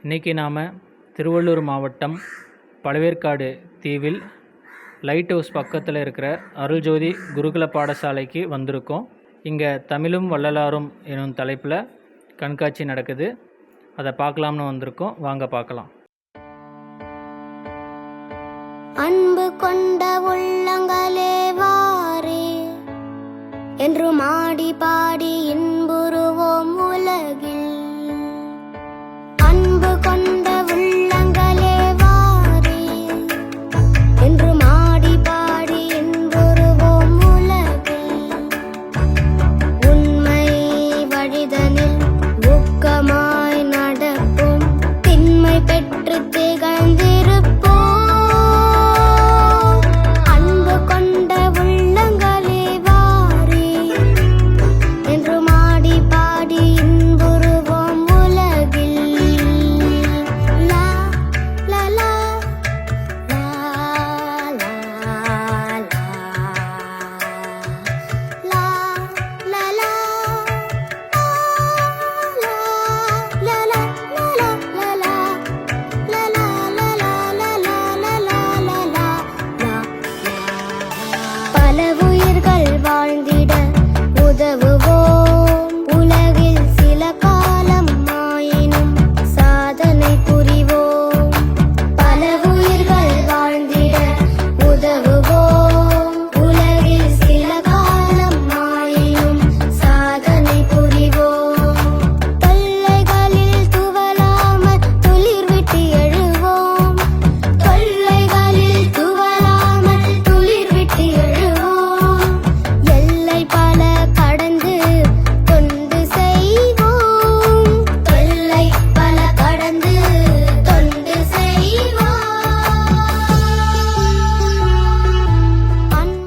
இன்றைக்கி நாம் திருவள்ளூர் மாவட்டம் பழவேற்காடு தீவில் லைட் ஹவுஸ் பக்கத்தில் இருக்கிற அருள்ஜோதி குருகுல பாடசாலைக்கு வந்திருக்கோம். இங்கே தமிழும் வள்ளலாரும் எனும் தலைப்பில் கண்காட்சி நடக்குது. அதை பார்க்கலாம்னு வந்திருக்கோம். வாங்க பார்க்கலாம். அன்பு கொண்ட உள்ளங்களே வாரே என்று மாடி பாடி இன்புறுவோம் உலகில். அன்பு கொண்ட உள்ளங்களே வாரே என்று மாடி பாடி இன்புறுவோம் உலகில். உண்மை வழிதனில் ஊக்கமாய் நடப்போம், திண்மை பெற்று திகழ்ந்திருப்போம்.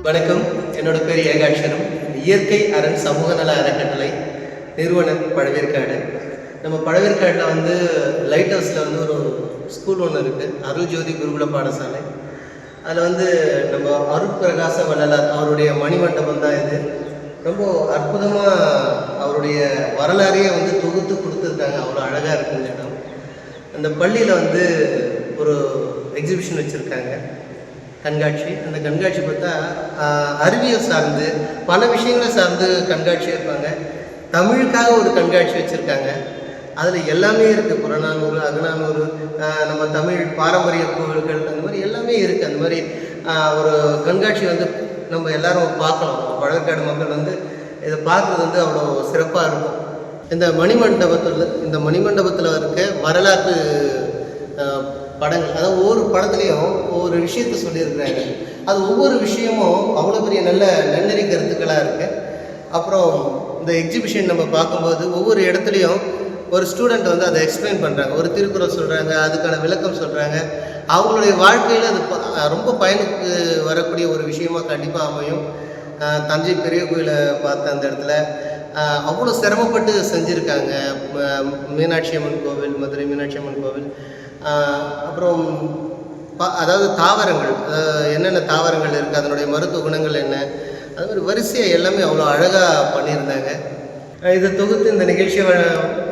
வணக்கம். என்னோட பேர் ஏகாட்சரம். இயற்கை அரண் சமூக நல அறக்கட்டளை நிறுவனர் பழவேற்காடு. நம்ம பழவேற்காட்டில் லைட் ஹவுஸில் ஒரு ஸ்கூல் ஒன்று இருக்குது, அருள்ஜோதி குருகுல பாடசாலை. அதில் நம்ம அருட்பிரகாச வள்ளலார் அவருடைய மணிமண்டபம் தான் இது. ரொம்ப அற்புதமாக அவருடைய வரலாறையே தொகுத்து கொடுத்துருக்காங்க. அவ்வளோ அழகாக இருக்குங்க இடம். அந்த பள்ளியில் ஒரு எக்ஸிபிஷன் வச்சுருக்காங்க, கண்காட்சி. அந்த கண்காட்சி பார்த்தா அறிவியல் சார்ந்து பல விஷயங்களை சார்ந்து கண்காட்சி இருப்பாங்க. தமிழுக்காக ஒரு கண்காட்சி வச்சுருக்காங்க. அதில் எல்லாமே இருக்குது. புறநானூறு, அகநானூறு, நம்ம தமிழ் பாரம்பரிய கோவில்கள், அந்த மாதிரி எல்லாமே இருக்குது. அந்த மாதிரி ஒரு கண்காட்சி நம்ம எல்லோரும் பார்க்கலாம். பழவேற்காடு மக்கள் இதை பார்க்குறது அவ்வளோ சிறப்பாக இருக்கும். இந்த மணிமண்டபத்தில் இருக்க வரலாற்று படங்கள், அதாவது ஒவ்வொரு படத்துலேயும் ஒவ்வொரு விஷயத்த சொல்லியிருக்கிறாங்க. அது ஒவ்வொரு விஷயமும் அவ்வளோ பெரிய நல்ல நன்னெறி கருத்துக்களாக இருக்குது. அப்புறம் இந்த எக்ஸிபிஷன் நம்ம பார்க்கும்போது ஒவ்வொரு இடத்துலையும் ஒரு ஸ்டூடெண்ட் அதை எக்ஸ்பிளைன் பண்ணுறாங்க. ஒரு திருக்குறள் சொல்கிறாங்க, அதுக்கான விளக்கம் சொல்கிறாங்க. அவங்களுடைய வாழ்க்கையில் அது ரொம்ப பயனுக்கு வரக்கூடிய ஒரு விஷயமாக கண்டிப்பாக அமையும். தஞ்சை பெரிய கோயிலை பார்த்த அந்த இடத்துல அவ்வளோ சிரமப்பட்டு செஞ்சுருக்காங்க. மீனாட்சி அம்மன் கோவில், மதுரை மீனாட்சி அம்மன் கோவில். அப்புறம் அதாவது தாவரங்கள், என்னென்ன தாவரங்கள் இருக்குது, அதனுடைய மருத்துவ குணங்கள் என்ன, அது மாதிரி வரிசையாக எல்லாமே அவ்வளோ அழகாக பண்ணியிருந்தாங்க. இதை தொகுத்து இந்த நிகழ்ச்சியை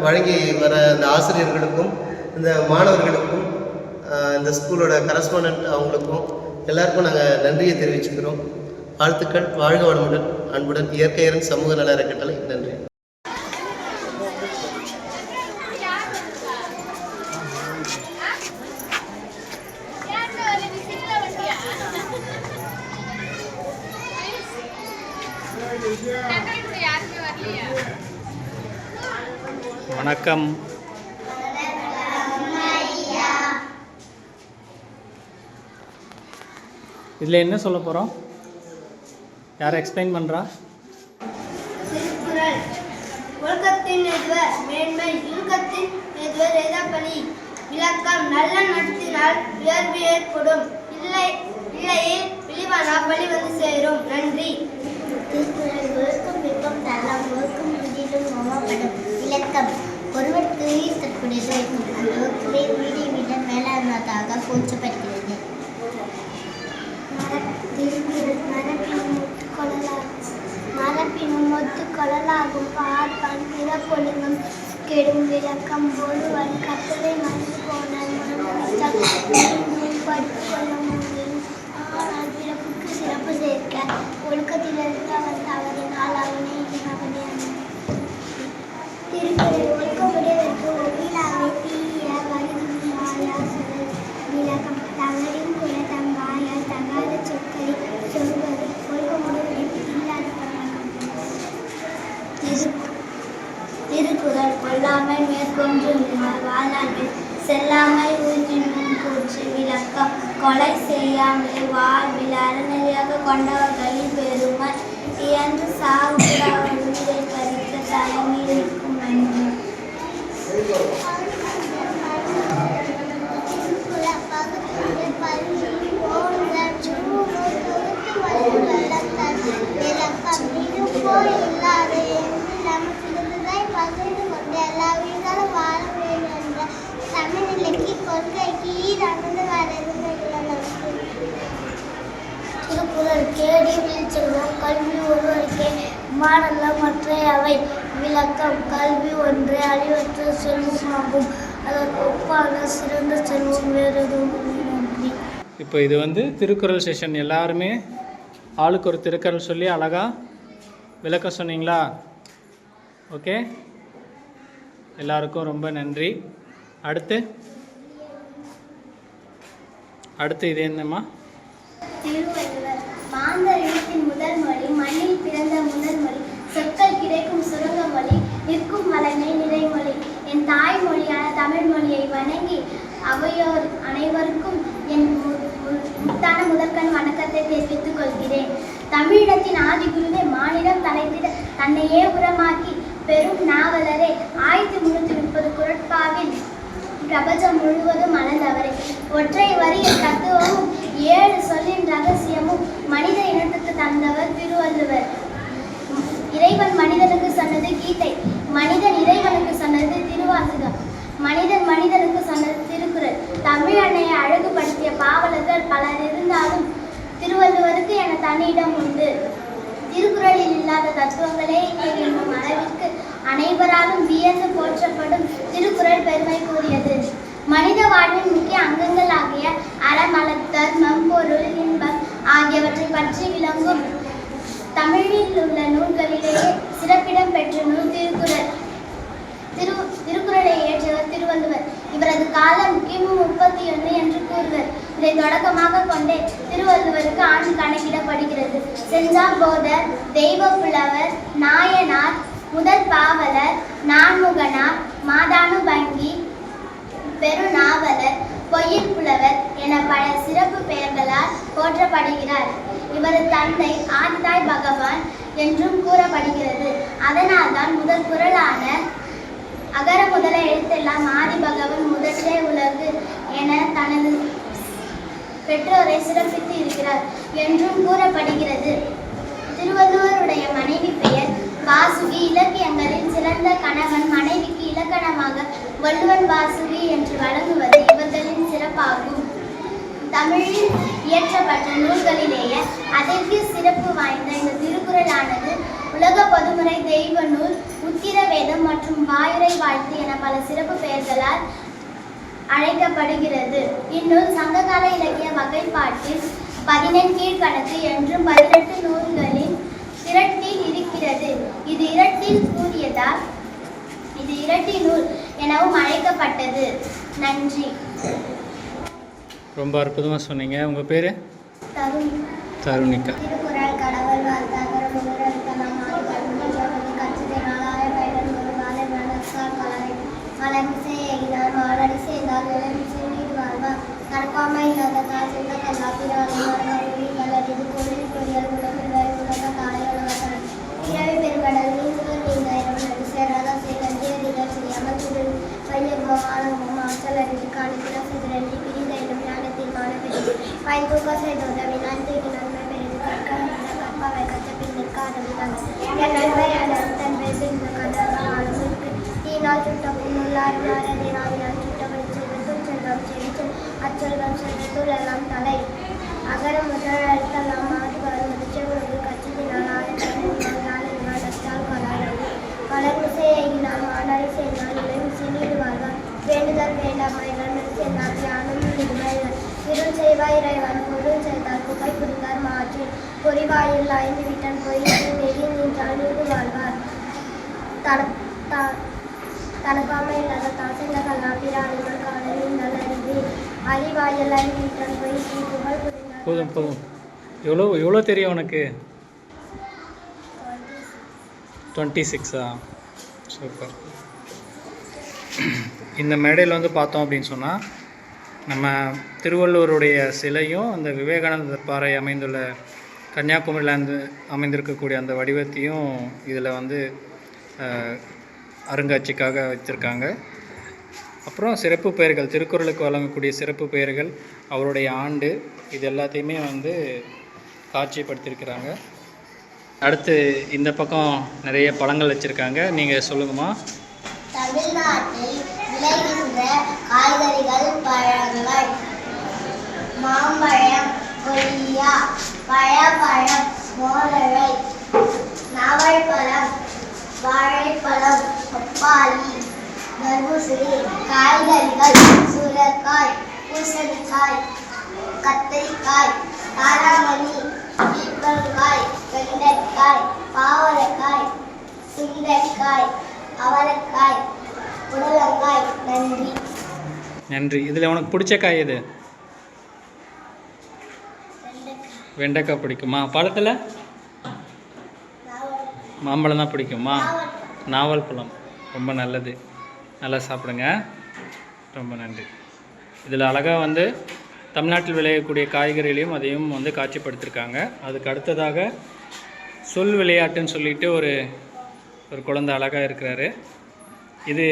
வழங்கி வர இந்த ஆசிரியர்களுக்கும் இந்த மாணவர்களுக்கும் இந்த ஸ்கூலோட கரஸ்பாண்டன்ட் அவங்களுக்கும் எல்லாருக்கும் நாங்கள் நன்றியை தெரிவிச்சுக்கிறோம். வாழ்த்துக்கள். வாழ்க வளமுடன். அன்புடன் இயற்கை அரண் சமூக நல அறக்கட்டளை. நன்றி. வணக்கம். இதில் என்ன சொல்ல போகிறோம்? யார் எக்ஸ்பிளைன் பண்ணுறா? திருக்குறள். ஒழுக்கத்தின் எதுவர் மேன்மை, இழுக்கத்தின் எதுவர் எதப்பலி. விளக்கம். நல்ல நடத்தினால் உயர்வு ஏற்படும், இல்லையில் இழிவான பலி சேரும். நன்றி. திருக்குறள். ஒழுக்கம் வெப்பம் தரலாம், ஒழுக்கம் முதிலும் மோகப்படும். விளக்கம். ஒருவர் துயில் தற்கொலையை அந்த ஒருவரை வீடை விட மேலானதாக போற்றப்படுகிறது. மரப்பினும் ஒத்துக்கொள்ளலாகும் பார்ப்பான் பிறப்பொழுங்கும் கெடும். விளக்கம். ஒருவன் கட்டளை மனித கொலை செய்யாமலே வாழ்வில் அறநெறியாக கொண்டவர்களின் பெருமை இயன்று சாகுகிற உயிரை பறிக்க தயங்கி நிற்கும் என்று. திருக்குறள் கேடில் செல்வம் கல்வி ஒருவருக்கே மாடல்ல மற்ற அவை. விளக்கம்: கல்வி ஒன்றே அழிவற்ற செல்வமாகும். அதற்கு ஒப்பான சிறந்த செல்வம் வேறு எதுவும் இல்லை. இப்போ இது வந்து திருக்குறள் செஷன். எல்லாருமே ஆளுக்கு ஒரு திருக்குறள் சொல்லி அழகாக விளக்கம் சொன்னீங்களா? ஓகே, எல்லாருக்கும் ரொம்ப நன்றி. அடுத்து இது என்னம்மா? திருவள்ளுவர்: மாந்தர் இனத்தின் முதல் மொழி, மண்ணில் பிறந்த முதல் மொழி, சொற்கள் கிடைக்கும் சுரங்க மொழி, நிற்கும் வளமே நிறைமொழி. என் தாய்மொழியான தமிழ் மொழியை வணங்கி அவையோர் அனைவருக்கும் என் முத்தான முதற்கண் வணக்கத்தை தெரிவித்துக் கொள்கிறேன். தமிழினத்தின் ஆதிகுருவே மாநிலம் தலைத்திட தன்னையே உரமாக்கி பெரும் நாவலரே 1330 குறட்பாவில் பிரபஞ்சம் முழுவதும் அளந்தவரே. ஒற்றை வரியில் தத்துவமும் 7 சொல்லின் ரகசியமும் மனித இனத்துக்கு தந்தவர் திருவள்ளுவர். இறைவன் மனிதனுக்கு சொன்னது கீதை, மனிதன் இறைவனுக்கு சொன்னது திருவாசகம், மனிதன் மனிதனுக்கு சொன்னது திருக்குறள். தமிழ் அன்னையை அழகுபடுத்திய பாவலர்கள் பலர் இருந்தாலும் திருவள்ளுவருக்கு என தனியிடம் உண்டு. திருக்குறளில் இல்லாத தத்துவங்களே என்னும் அளவிற்கு அனைவராலும் வியந்து போற்றப்படும் திருக்குறள் பெருமை கூறியது. மனித வாழ்வின் முக்கிய அங்கங்கள் ஆகிய அறமல தர்மம், பொருள், இன்பம் ஆகியவற்றை பற்றி விளங்கும் தமிழில் உள்ள நூல்களிலேயே சிறப்பிடம் பெற்ற நூல் திருக்குறள். திருக்குறளை இயற்றியவர் திருவள்ளுவர். இவரது காலம் கிமு 31 என்று கூறுவர். இதை தொடக்கமாக கொண்டே திருவள்ளுவருக்கு ஆண்டு கணக்கிடப்படுகிறது. செஞ்சாபோதர், தெய்வ புலவர், நாயனார், முதற் பாவலர், நான்முகனார், மாதானுபங்கி, பெருநாவலர், பொய்யில் புலவர் என பல சிறப்பு பெயர்களால் போற்றப்படுகிறார். இவரது தந்தை ஆதிதாய் பகவான் என்றும் கூறப்படுகிறது. அதனால்தான் முதல் குறளான அகர முதல எழுத்தெல்லாம் ஆதி பகவன் முதற்றே உலகு என தனது பெற்றோரை சிறப்பித்து இருக்கிறார் என்றும் கூறப்படுகிறது. திருவள்ளுவருடைய மனைவி பெயர் வாசுகி. இலக்கியங்களில் சிறந்த கணவன் மனைவிக்கு இலக்கணமாக வள்ளுவன் வாசுகி என்று வழங்குவது இவர்களின் சிறப்பாகும். தமிழில் இயற்றப்பட்ட நூல்களிலேயே அதற்கு சிறப்பு வாய்ந்த இந்த திருக்குறளானது உலக பொதுமுறை தெய்வ நூல், உத்திர வேதம் மற்றும் வாயுரை வாழ்த்து என பல சிறப்பு பெயர்களால் அழைக்கப்படுகிறது. இந்நூல் சங்ககால இலக்கிய வகைப்பாட்டில் 18 கீழ்கணக்கு என்றும் 18 நூல்களின் திரட்டில் இருக்கிறது. இது இரட்டில் கூறியதால் இது இரட்டி நூல் எனவும் அழைக்கப்பட்டது. நன்றி. ரொம்ப அற்புதமாக சொன்னீங்க. உங்கள் பேர்? தருணிகா. திருக்குறள் கடவுள் வார்த்தாகர முதலெழுத்தெல்லாம் கச்சிதனாலாய பைடன் ஒரு வாழை மனசால் மலர்மிசை எகினார் மாலடி செய்தால் விளமிசை நீர் வாழ்வார் நடக்காமை இல்லாத காசிந்த கல்லாப்பிரால் இது கோவில் கொடியல் உலகில் வரை உலக காலை உலகத்தனை இரவி பெருங்கடல் நீந்துவர் நீங்க இரவு நடி சேராத செய்தே அதிகள் செய்யாமல் திரு பையர்வம் ஆனந்தம் ஆற்றல் அறிவு காணிக்கிற சிதறி பிரிதையிலும் ஞானத்தில் மாணவர்கள் பயன்தூக்க செய்த வினாந்திக்கு நன்மை பெரிது கற்பாவை கற்ற பின் நிற்காதவிதான் என் நன்மை தன் பேசின் கண்டாலும் தீனால் சுட்ட புண்ணுள்ளாரினாரதினாவினால் சுட்டபடி செல்வத்துள் செல்வம் செவிச்சல் அச்செல்வம் செல்வத்துள் எல்லாம் தலை அகர முதல் எழுத்தெல்லாம் ஆடுவார் முடிச்சவரது கட்சியினால் ஆயிரத்தால் வளர்மிசையினால் மாநாடு செய்தால் இளமிசை நீடு வாழ்வார் வேண்டுதல் வேண்டாமா இளமிசை செய்தால் தியானம் நிர்மல்கள் இருள் செய்வாய் இறைவன் பொருள் செய்தால் புகை புரிந்தார் மாற்றி பொறிவாயில் 5 விட்டன் பொய் நெறி நின்றால் நீடு வாழ்வார் தனக்காமை இல்லாத தாசங்க கல்லாப்பிராணிகள் காலையில் நல்லறிவு அறிவாயில் 5 விட்டன் பொய் புகழ் புரிந்தார். போதும். எவ்வளோ தெரியும் உனக்கு? 26. சூப்பர். இந்த மேடையில் வந்து பார்த்தோம் அப்படின்னு சொன்னால் நம்ம திருவள்ளுவருடைய சிலையும் அந்த விவேகானந்தர் பாறை அமைந்துள்ள கன்னியாகுமரியில் அமைந்திருக்கக்கூடிய அந்த வடிவத்தையும் இதில் வந்து அருங்காட்சிக்காக வச்சுருக்காங்க. அப்புறம் சிறப்பு பெயர்கள், திருக்குறளுக்கு வழங்கக்கூடிய சிறப்பு பெயர்கள், அவருடைய ஆண்டு, இது எல்லாத்தையுமே வந்து காட்சிப்படுத்தியிருக்கிறாங்க. அடுத்து இந்த பக்கம் நிறைய பழங்கள் வச்சுருக்காங்க. நீங்கள் சொல்லுங்கம்மா. தமிழ்நாட்டில் விளைகின்ற காய்கறிகள், பழங்கள்: மாம்பழம், கொய்யா, பழப்பழம், மோரழை, நாவல்பழம், வாழைப்பழம், பப்பாளி, தர்பூசணி. காய்கறிகள்: சுரைக்காய், பூசணிக்காய், கத்திரிக்காய், காராமணி, பீர்க்கங்காய், வெண்டைக்காய், பாவற்காய், சுண்டைக்காய், அவரைக்காய், புடலங்காய். நன்றி. நன்றி. இதில் உனக்கு பிடிச்ச காய் எது? வெண்டைக்காய் பிடிக்குமா? பழத்தில் மாம்பழம் தான் பிடிக்குமா? நாவல் பழம் ரொம்ப நல்லது, நல்லா சாப்பிடுங்க. ரொம்ப நன்றி. இதில் அழகாக வந்து தமிழ்நாட்டில் விளையக்கூடிய காய்கறிகளையும் அதையும் வந்து காட்சிப்படுத்தியிருக்காங்க. அதுக்கு அடுத்ததாக சொல் விளையாட்டுன்னு சொல்லிட்டு ஒரு குழந்தை அழகாக இருக்கிறாரு. இது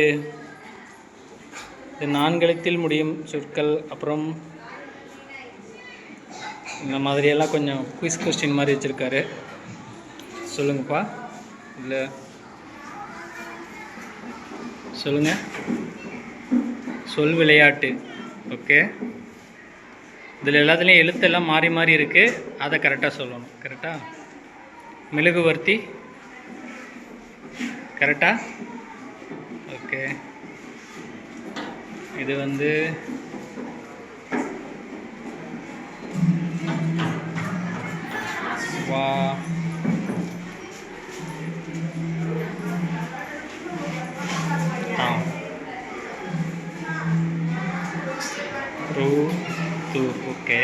4 எழுத்தில் முடியும் சொற்கள், அப்புறம் இந்த மாதிரியெல்லாம் கொஞ்சம் குயிஸ் கொஸ்டின் மாதிரி வச்சுருக்காரு. சொல்லுங்கப்பா. இல்லை சொல்லுங்கள். சொல் விளையாட்டு. ஓகே. இதில் எல்லாத்துலேயும் எழுத்தெல்லாம் மாறி மாறி இருக்குது, அதை கரெக்டாக சொல்லணும். கரெக்டாக? மெழுகுவர்த்தி கரெக்டா? ஓகே. இது வந்து வா ரூ து. ஓகே.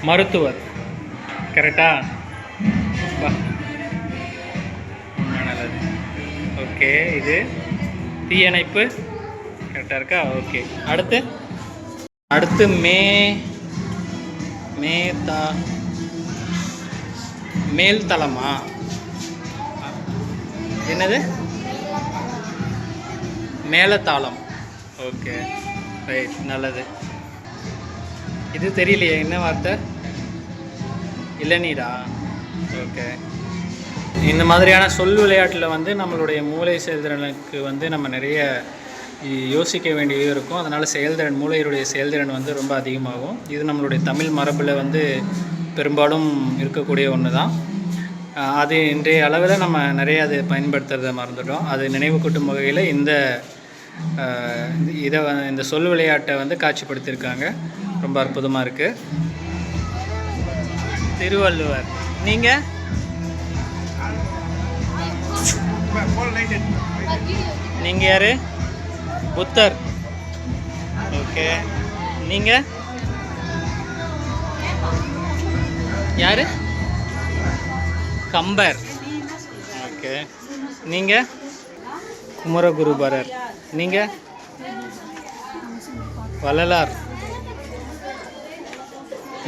மருத்துவர் கரெக்டா? வா, நல்லது. ஓகே. இது தீயணைப்பு கரெக்டாக இருக்கா? ஓகே. அடுத்து மேல்தளமா? என்னது? மேலத்தாளம். ஓகே, ரைட், நல்லது. இது தெரியலையே, என்ன வார்த்தை? இளநீரா? ஓகே. இந்த மாதிரியான சொல் விளையாட்டில் வந்து நம்மளுடைய மூளை செயல்திறனுக்கு வந்து நம்ம நிறைய யோசிக்க வேண்டியது இருக்கும். அதனால் மூளையுடைய செயல்திறன் வந்து ரொம்ப அதிகமாகும். இது நம்மளுடைய தமிழ் மரபில் வந்து பெரும்பாலும் இருக்கக்கூடிய ஒன்று தான். அது இன்றைய அளவில் நம்ம நிறைய அதை பயன்படுத்துறதை மறந்துட்டோம். அது நினைவு கூட்டும் வகையில் இந்த சொல் விளையாட்டை வந்து காட்சிப்படுத்தியிருக்காங்க. ரொம்ப அற்புதமாக இருக்குது. திருவள்ளுவர். நீங்கள்? நீங்கள் யார்? புத்தர். ஓகே. நீங்கள் யார்? கம்பர். ஓகே. நீங்கள்? குமரகுருபரர். நீங்கள்? வள்ளலார்.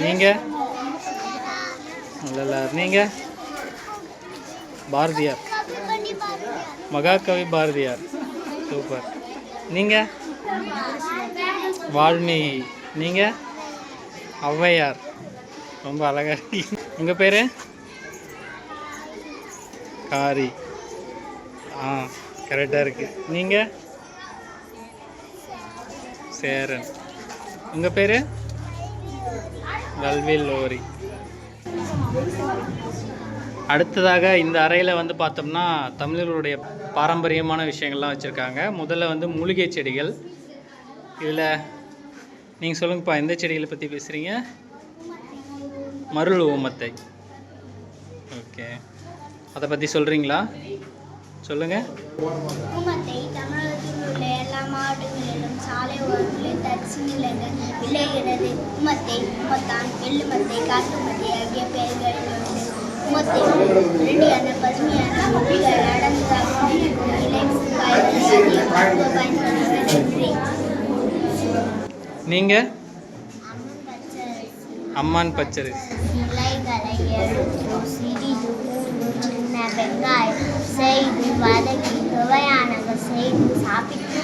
நீங்கள்? வள்ளலார். நீங்கள்? பாரதியார். மகாகவி பாரதியார். சூப்பர். நீங்கள்? வால்மீகி. நீங்கள்? ஔவையார். ரொம்ப அழகாக இருக்கீங்க. உங்கள் பேர்? காரி. கரெக்டாக இருக்குது. நீங்கள்? சேரன். உங்கள் பேர்? கல்வில் லோரி. அடுத்ததாக இந்த அறையில் வந்து பார்த்தோம்னா தமிழர்களுடைய பாரம்பரியமான விஷயங்கள்லாம் வச்சுருக்காங்க. முதல்ல வந்து மூலிகை செடிகள். இதில் நீங்கள் சொல்லுங்கப்பா, எந்த செடிகளை பற்றி பேசுகிறீங்க? மருள் ஊமத்தை. ஓகே, அதை பற்றி சொல்கிறீங்களா? சொல்லுங்கள். ஊமத்தை தமிழகத்தில் உள்ள எல்லா மாவட்டங்களிலும் சாலை ஓரங்களில் தரிசு நிலங்கள் விளைகிறது. ஊமத்தை, ஊமத்தான், எள்ளுமத்தை, காட்டுமத்தை ஆகிய பெயர்களில் உண்டு. ஊமத்தை ரெடியான பசுமையான முட்கள் அடர்ந்ததாக இலை காய்கள் நீங்கள் அம்மன் பச்சரிசி அம்மான் பச்சரிசி. இலைகளை எடுத்து சிறிது பூண்டு சின்ன வெங்காயம் செய்து வதக்கி சுவையானக செய்து சாப்பிட்டு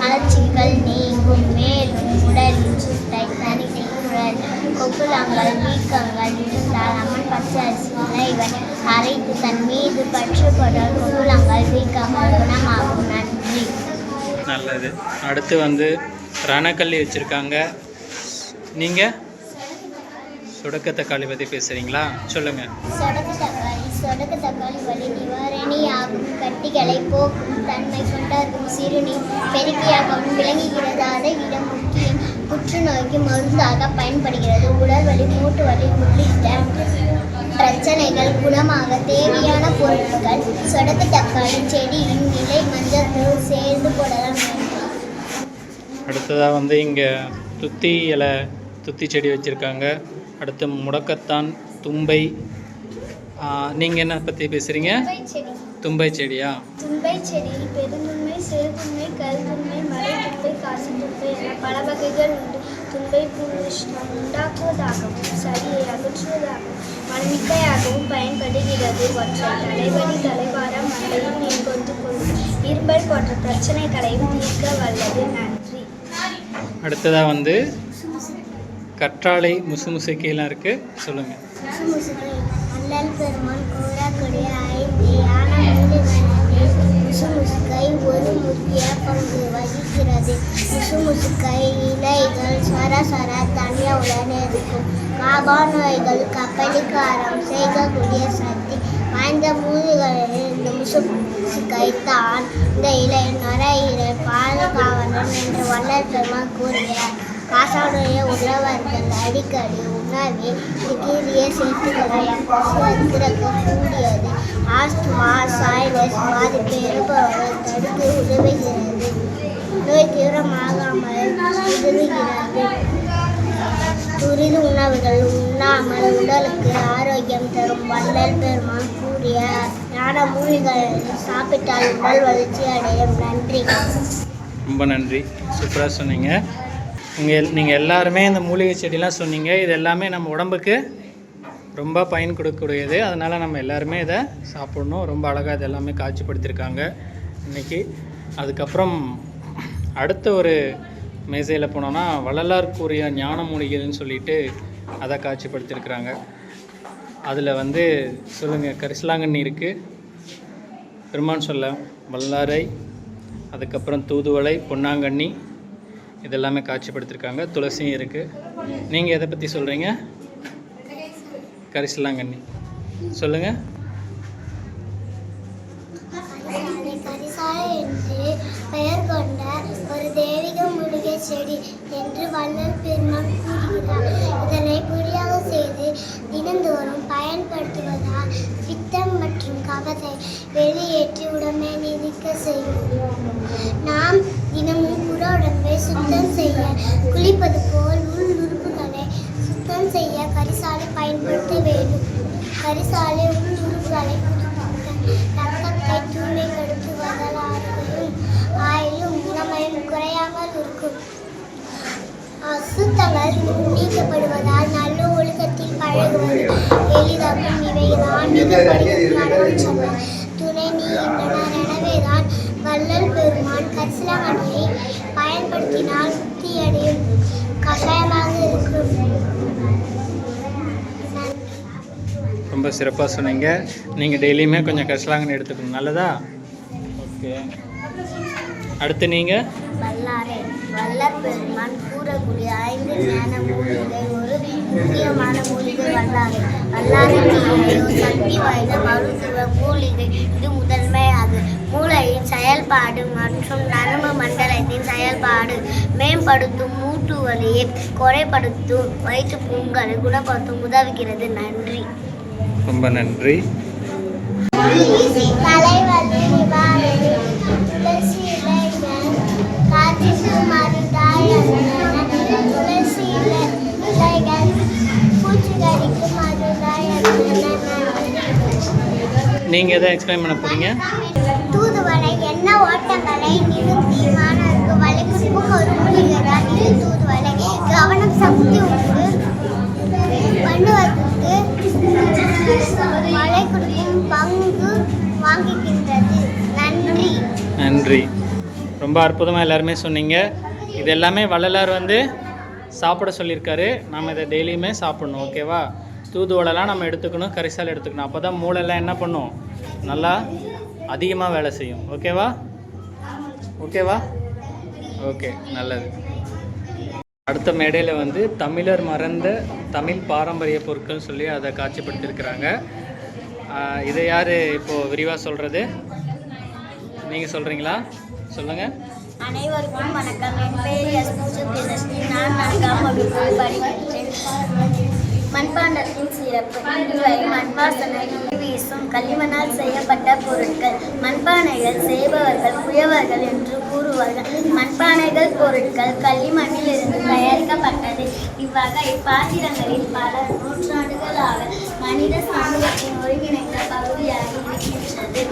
மலர்ச்சிகள் நீங்கும். மேலும் உடலின் சுட்டை தணிக்கை குரல் கொப்புளங்கள் வீக்கங்கள் இருந்தால் அம்மன் பச்சரிசி இலைகள் அரைத்து தன் மீது பற்றுப்படால் கொப்புளங்கள் வீக்கங்கள் குணமாகும். நன்றி. நல்லது. அடுத்து வந்து ரணக்கல்லி வச்சுருக்காங்க. நீங்கள் சுடக்க தக்காளி பற்றி பேசுகிறீங்களா? சொல்லுங்கள். சொடக்கு தக்காளி வலி நிவாரணியாகும். கட்டிகளை போக்கும் தன்மை கொண்டாகும். சிறுநீர் பெருக்கியாகவும் விளங்குகிறது. அதை விட முக்கியம் புற்றுநோய்க்கு மருந்தாக பயன்படுகிறது. உடல் வலி மூட்டு வலி உள்ளிட்ட பிரச்சனைகள் குணமாக தேவையான பொருட்கள் சொடக்கு தக்காளி செடியின் இலை மஞ்சள் சேர்ந்து போடலாம். அடுத்ததாக வந்து இங்கே துத்தி இலை துத்தி செடி வச்சுருக்காங்க. அடுத்து முடக்கத்தான் தும்பை. நீங்கள் என்ன பற்றி பேசுகிறீங்க? தும்பை செடியா? தும்பை செடியில் பெருந்துண்மை சிறுதுண்மை கருதுண்மை மலை தும்பை காசு தும்பை என பல வகைகள் உண்டு. தும்பை புஷ்டம் உண்டாக்குவதாகவும் சளியை அகற்றுவதாகவும் மண்மிக்கையாகவும் பயன்படுகிறது. ஒற்றை தலைவலி தலைவாரம் மண்டையில் நீர் கொண்டு கொள்ளும் இரும்பல் போன்ற பிரச்சனைகளையும் தீர்க்க வல்லது. நன்றி. அடுத்ததாக வந்து கற்றாழை முசுமுசுக்கையெல்லாம் இருக்குது. சொல்லுங்கள். அல்லல் பெருமான் கூறக்கூடிய 5 யானை வீடுகளில் முசுமுசுக்கை ஒரு முக்கிய பங்கு வகிக்கிறது. முசுமுசுக்கை இலைகள் சொர தனியுடன் இருக்கும். காபா நோய்கள் கப்பலிக்காரம் செய்யக்கூடிய சக்தி வாய்ந்த மூலிகளில் இந்த முசுமுசுக்கை தான். இந்த இலை நுரையீரல் பாதுகாவலன் என்று வள்ளல் பெருமான் கூறுகிறார். காசாவுடைய உழவர்கள் அடிக்கடி உணவை கீரியை சேர்த்துக்கொள்ளலாம். கூடியது ஆஸ்துமா சைனஸ் பாதிப்பு இருப்பவர்கள் தடுக்க உதவுகிறது. நோய் தீவிரமாகாமல் உதவுகிறது. துரித உணவுகள் உண்ணாமல் உடலுக்கு ஆரோக்கியம் தரும் வள்ளல் பெருமான் கூறிய ஞான மூலிகளை சாப்பிட்டால் உடல் வளர்ச்சி அடையும். நன்றி. ரொம்ப நன்றி. சூப்பராக சொன்னீங்க. நீங்கள் எல்லாருமே இந்த மூலிகை செடிலாம் சொன்னீங்க. இது எல்லாமே நம்ம உடம்புக்கு ரொம்ப பயன் கொடுக்கக்கூடியது. அதனால் நம்ம எல்லாருமே இதை சாப்பிடணும். ரொம்ப அழகாக இது எல்லாமே காட்சிப்படுத்தியிருக்காங்க இன்றைக்கி. அதுக்கப்புறம் அடுத்த ஒரு மேசையில் போனோன்னா வள்ளலார் கூறிய ஞான மூலிகைன்னு சொல்லிட்டு அதை காட்சிப்படுத்தியிருக்கிறாங்க. அதில் வந்து சொல்லுங்கள். கரிசலாங்கண்ணி இருக்குது, பெருமான் சொல்ல வல்லாரை, அதுக்கப்புறம் தூதுவளை, பொன்னாங்கண்ணி, இதெல்லாமே காட்சிப்படுத்தியிருக்காங்க. துளசியும் இருக்குது. நீங்கள் எதை பற்றி சொல்கிறீங்க? கரிசலாங்கண்ணி சொல்லுங்கள். கரிசாலை என்று பெயர் கொண்ட ஒரு தெய்வீக மூலிகை செடி என்று வள்ளல் பெருமான் கூறுகிறார். இதனை பொடியாக செய்து தினந்தோறும் பயன்படுத்துவதால் பித்தம் மற்றும் கபத்தை வெளியேற்றி உடம்பை நீதிக்க செய்யும். நாம் தினமும் புற உடம்பை சுத்தம் செய்ய குளிப்பது போல் உள் உறுப்புகளை சுத்தம் செய்ய கரிசாலை பயன்படுத்த வேண்டும். கரிசாலை உள் உறுப்புகளை ரத்தத்தை தூய்மைப்படுத்துவதாலும் ஆயிலும் இளமையும் குறையாமல் இருக்கும். அசுத்தங்கள் நீக்கப்படுவதால் நல்ல ஒழுக்கத்தில் பழகுவது எளிதாகும். இவைதான் துணை நீகின்றன. எனவேதான் வள்ளல் பெருமான் கரிசலாங்கண்ணியை பயன்படுத்தினால் முக்தியடையும் கஷாயமாக இருக்கும். ரொம்ப சிறப்பாக சொன்னீங்க. நீங்கள் டெய்லியுமே கொஞ்சம் கரிசலாங்கண்ணி எடுத்துக்கணும். நல்லதா? ஓகே. அடுத்து நீங்கள் வல்லாரை. வள்ளல் பெருமான் கூறக்கூடிய 5 ஞான மூலிகை ஒரு முக்கியமான மூலிகை வல்லாரை. வல்லாரை சக்தி வாய்ந்த மருத்துவ மூலிகை. இது முதன்மையாகும். மூளையின் செயல்பாடு மற்றும் நரம்பு மண்டலத்தின் செயல்பாடு மேம்படுத்தும். மூட்டு வலியை குறைப்படுத்தும். வயிற்று புண்களை குணப்படுத்தும் உதவுகிறது. நன்றி. ரொம்ப நன்றி. தலைவலி நிவாரணி துளசி இலைகள் காய்ச்சல் மருந்தாயன. துளசி இலைகள் பூச்சிக்கடிக்கு மருந்தாயன. நீங்கள் எதை எக்ஸ்பிளைன் பண்ண போகிறீங்க? தூதுவளை எண்ணெய் ஓட்டங்களை நிறுத்தி மாணவருக்கு வலிக்குறுக்கும் ஒரு மூலிகை தான் இது தூதுவளை. நன்றி. ரொம்ப அற்புதமாக எல்லாருமே சொன்னீங்க. இது எல்லாமே வள்ளலார் வந்து சாப்பிட சொல்லியிருக்காரு. நம்ம இதை டெய்லியுமே சாப்பிட்ணும். ஓகேவா? தூதுவளைலாம் நம்ம எடுத்துக்கணும், கரிசால் எடுத்துக்கணும். அப்போ தான் மூளைலாம் என்ன பண்ணும், நல்லா அதிகமாக வேலை செய்யும். ஓகேவா? ஓகேவா? ஓகே, நல்லது. அடுத்த மேடையில் வந்து தமிழர் மறந்த தமிழ் பாரம்பரிய பொருட்கள் சொல்லி அதை காட்சிப்படுத்தியிருக்கிறாங்க. இதை யார் இப்போது விரிவாக சொல்கிறது? நீங்கள் சொல்கிறீங்களா? சொல்லுங்கள். அனைவருக்கும் வணக்கம். என் பெயர் எஸ். முஜுதினஸ்ரீ. நான் 4ஆம் வகுப்பு படிக்கின்றேன். மண்பாண்டத்தின் சிறப்பு. இவை மண்வாசனை வீசும் களிமண்ணால் செய்யப்பட்ட பொருட்கள். மண்பானைகள் செய்பவர்கள் குயவர்கள் என்று கூறுவார்கள். மண்பானைகள் பொருட்கள் களிமண்ணில் இருந்து தயாரிக்கப்பட்டது. இவ்வகை பாத்திரங்களில் பல நூற்றாண்டுகளாக மனித சமூகத்தின் ஒருங்கிணைந்த பகுதியாக இருக்கின்றது.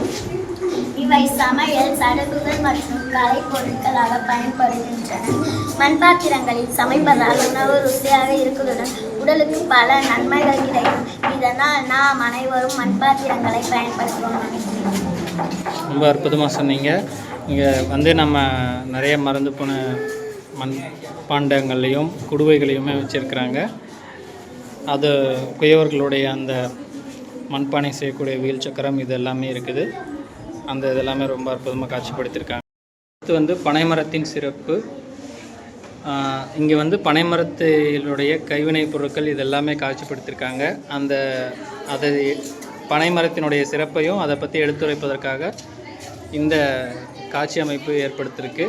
இவை சமையல் சடங்குகள் மற்றும் கலை பொருட்களாக பயன்படுகின்றன. மண்பாத்திரங்களில் சமைப்பதால் உணவு ருசியாக இருக்குதுடன் உடலுக்கு பல நன்மைகள் கிடைக்கும். இதனால் நாம் அனைவரும் மண்பாத்திரங்களை பயன்படுத்துவோம். ரொம்ப அற்புதமாக சொன்னீங்க. இங்கே வந்து நம்ம நிறைய மறந்து போன மண் பாண்டங்களையும் குடுவைகளையுமே வச்சுருக்கிறாங்க. அது குயவர்களுடைய அந்த மண்பானை செய்யக்கூடிய வீல் சக்கரம் இது எல்லாமே இருக்குது. அந்த இதெல்லாமே ரொம்ப அற்புதமாக காட்சிப்படுத்தியிருக்காங்க. அடுத்து வந்து பனைமரத்தின் சிறப்பு. இங்கே வந்து பனைமரத்தினுடைய கைவினைப் பொருட்கள் இதெல்லாமே காட்சிப்படுத்தியிருக்காங்க. அதை பனைமரத்தினுடைய சிறப்பையும் அதை பற்றி எடுத்துரைப்பதற்காக இந்த காட்சி அமைப்பு ஏற்படுத்தியிருக்கு.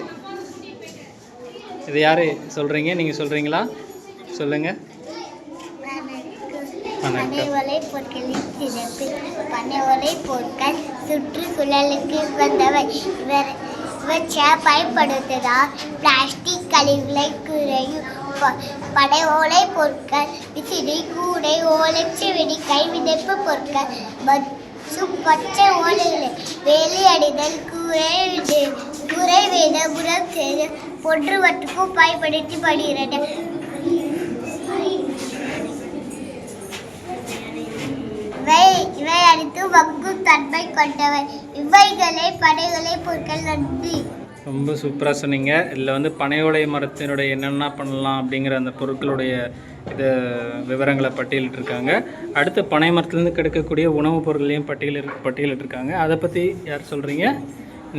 இது யார் சொல்கிறீங்க? நீங்கள் சொல்கிறீங்களா? சொல்லுங்கள். பனை பொருட்களின் சிறப்பு. பனை ஓலை பொருட்கள் சுற்றுச்சூழலுக்கு வந்தவை. இவற்றை பயன்படுத்துவதால் பிளாஸ்டிக் கழிவுகளை குறையும். பனை ஓலை பொருட்கள் விசிறி, கூடை, ஓலைச்சுவடி, கைவினைப்பு பொருட்கள் மற்றும் பச்சை ஓலைகளை வேலையடைதல், கூரை வேத புறம் செய்து போன்றவற்றுக்கும் பயன்படுத்தப்படுகிறது. இவை அனைத்து வக்கும் தன்மை கொண்டவை. இவைகளே பனைகளை பொருட்கள். நன்றி. ரொம்ப சூப்பராக சொன்னீங்க. இதில் வந்து பனையோலை மரத்தினுடைய என்னென்ன பண்ணலாம் அப்படிங்கிற அந்த பொருட்களுடைய இது விவரங்களை பட்டியலிட்டிருக்காங்க. அடுத்து பனை மரத்துலேருந்து கிடைக்கக்கூடிய உணவுப் பொருட்களையும் பட்டியலிட்டிருக்காங்க. அதை பற்றி யார் சொல்கிறீங்க?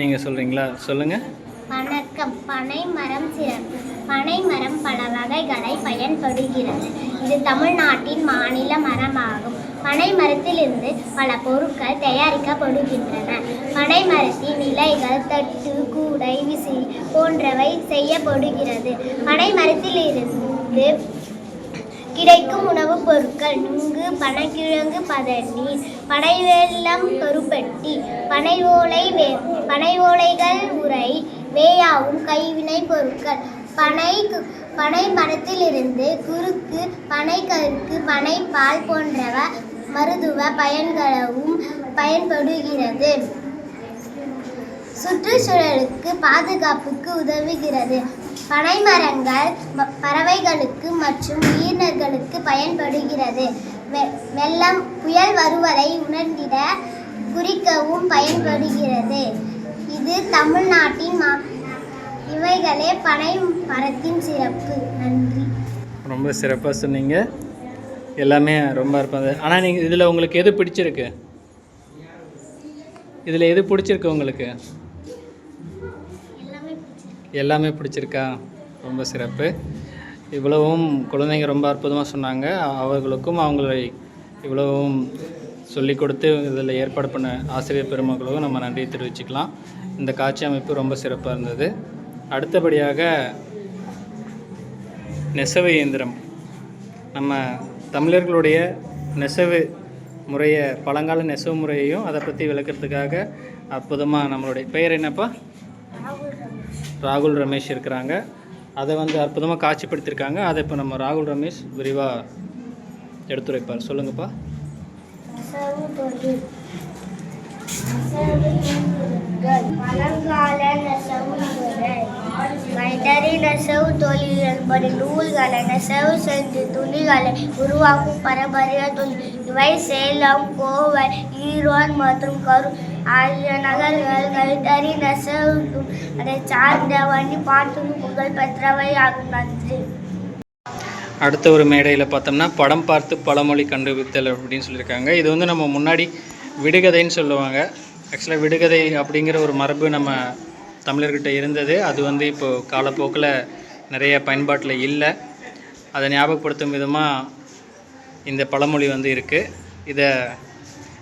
நீங்கள் சொல்கிறீங்களா? சொல்லுங்கள். வணக்கம். பனை மரம் சிறப்பு. பனை மரம் பல வகைகளை பயன்படுகிறது. இது தமிழ்நாட்டின் மாநில மரமாகும். பனை மரத்திலிருந்து பல பொருட்கள் தயாரிக்கப்படுகின்றன. பனை மரத்தின் இலைகள், தட்டு, கூடை, விசிறி போன்றவை செய்யப்படுகிறது. பனை மரத்திலிருந்து கிடைக்கும் உணவுப் பொருட்கள் நுங்கு, பனங்கிழங்கு, பதநீர், பனைவெல்லம், கருப்பட்டி, பனை ஓலைகள், உரை, வேயாவும் கைவினை பொருட்கள். பனை மரத்திலிருந்து குறுக்கு, பனை கருக்கு, பனை பால் போன்றவை மருத்துவ பயன்களவும் பயன்படுகிறது. சுற்றுச்சூழலுக்கு பாதுகாப்புக்கு உதவுகிறது. பனை மரங்கள் பறவைகளுக்கு மற்றும் உயிரினங்களுக்கு பயன்படுகிறது. வெள்ளம், புயல் வருவதை உணர்ந்திட குறிக்கவும் பயன்படுகிறது. இது தமிழ்நாட்டின் இவைகளே பனை மரத்தின் சிறப்பு. நன்றி. ரொம்ப சிறப்பாக சொன்னீங்க. எல்லாமே ரொம்ப இருப்பாங்க. ஆனால் நீங்கள் இதில் உங்களுக்கு எது பிடிச்சிருக்கு? இதில் எது பிடிச்சிருக்கு உங்களுக்கு? எல்லாமே பிடிச்சிருக்கா? ரொம்ப சிறப்பு. இவ்வளவும் குழந்தைங்க ரொம்ப அற்புதமாக சொன்னாங்க. அவர்களுக்கும் அவங்களை இவ்வளவும் சொல்லிக் கொடுத்து இதில் ஏற்பாடு பண்ண ஆசிரியர் பெருமக்களுக்கும் நம்ம நன்றியை தெரிவிச்சுக்கலாம். இந்த காட்சி அமைப்பு ரொம்ப சிறப்பாக இருந்தது. அடுத்தபடியாக நெசவு இயந்திரம். நம்ம தமிழர்களுடைய நெசவு முறையை, பழங்கால நெசவு முறையையும் அதை பற்றி விளக்கிறதுக்காக அற்புதமாக நம்மளுடைய பெயர் என்னப்பா? ராகுல் ரமேஷ் இருக்கிறாங்க. அதை வந்து அற்புதமாக காட்சிப்படுத்தியிருக்காங்க. அதை இப்போ நம்ம ராகுல் ரமேஷ் விரிவாக எடுத்துரைப்பார். சொல்லுங்கப்பா. பழங்கால நெசவு முறை. கைத்தறி நெசவு தொழில் என்பது நூல்களை நெசவு செய்து துணிகளை உருவாக்கும் பாரம்பரிய தொழில். இவை சேலம், கோவை, ஈரோடு மற்றும் கரூர் ஆகிய நகர்கள் கைத்தறி நெசவுக்கும் அதை சார்ந்த வண்டி பாட்டும் புகழ் பெற்றவை ஆகும். நன்றி. அடுத்த ஒரு மேடையில் பார்த்தோம்னா படம் பார்த்து பழமொழி கண்டுபிடித்தல் அப்படின்னு சொல்லியிருக்காங்க. இது வந்து நம்ம முன்னாடி விடுகதைன்னு சொல்லுவாங்க. ஆக்சுவலாக விடுகதை அப்படிங்கிற ஒரு மரபு நம்ம தமிழர்கிட்ட இருந்தது. அது வந்து இப்போது காலப்போக்கில் நிறைய பயன்பாட்டில் இல்லை. அதை ஞாபகப்படுத்தும் விதமாக இந்த பழமொழி வந்து இருக்குது. இதை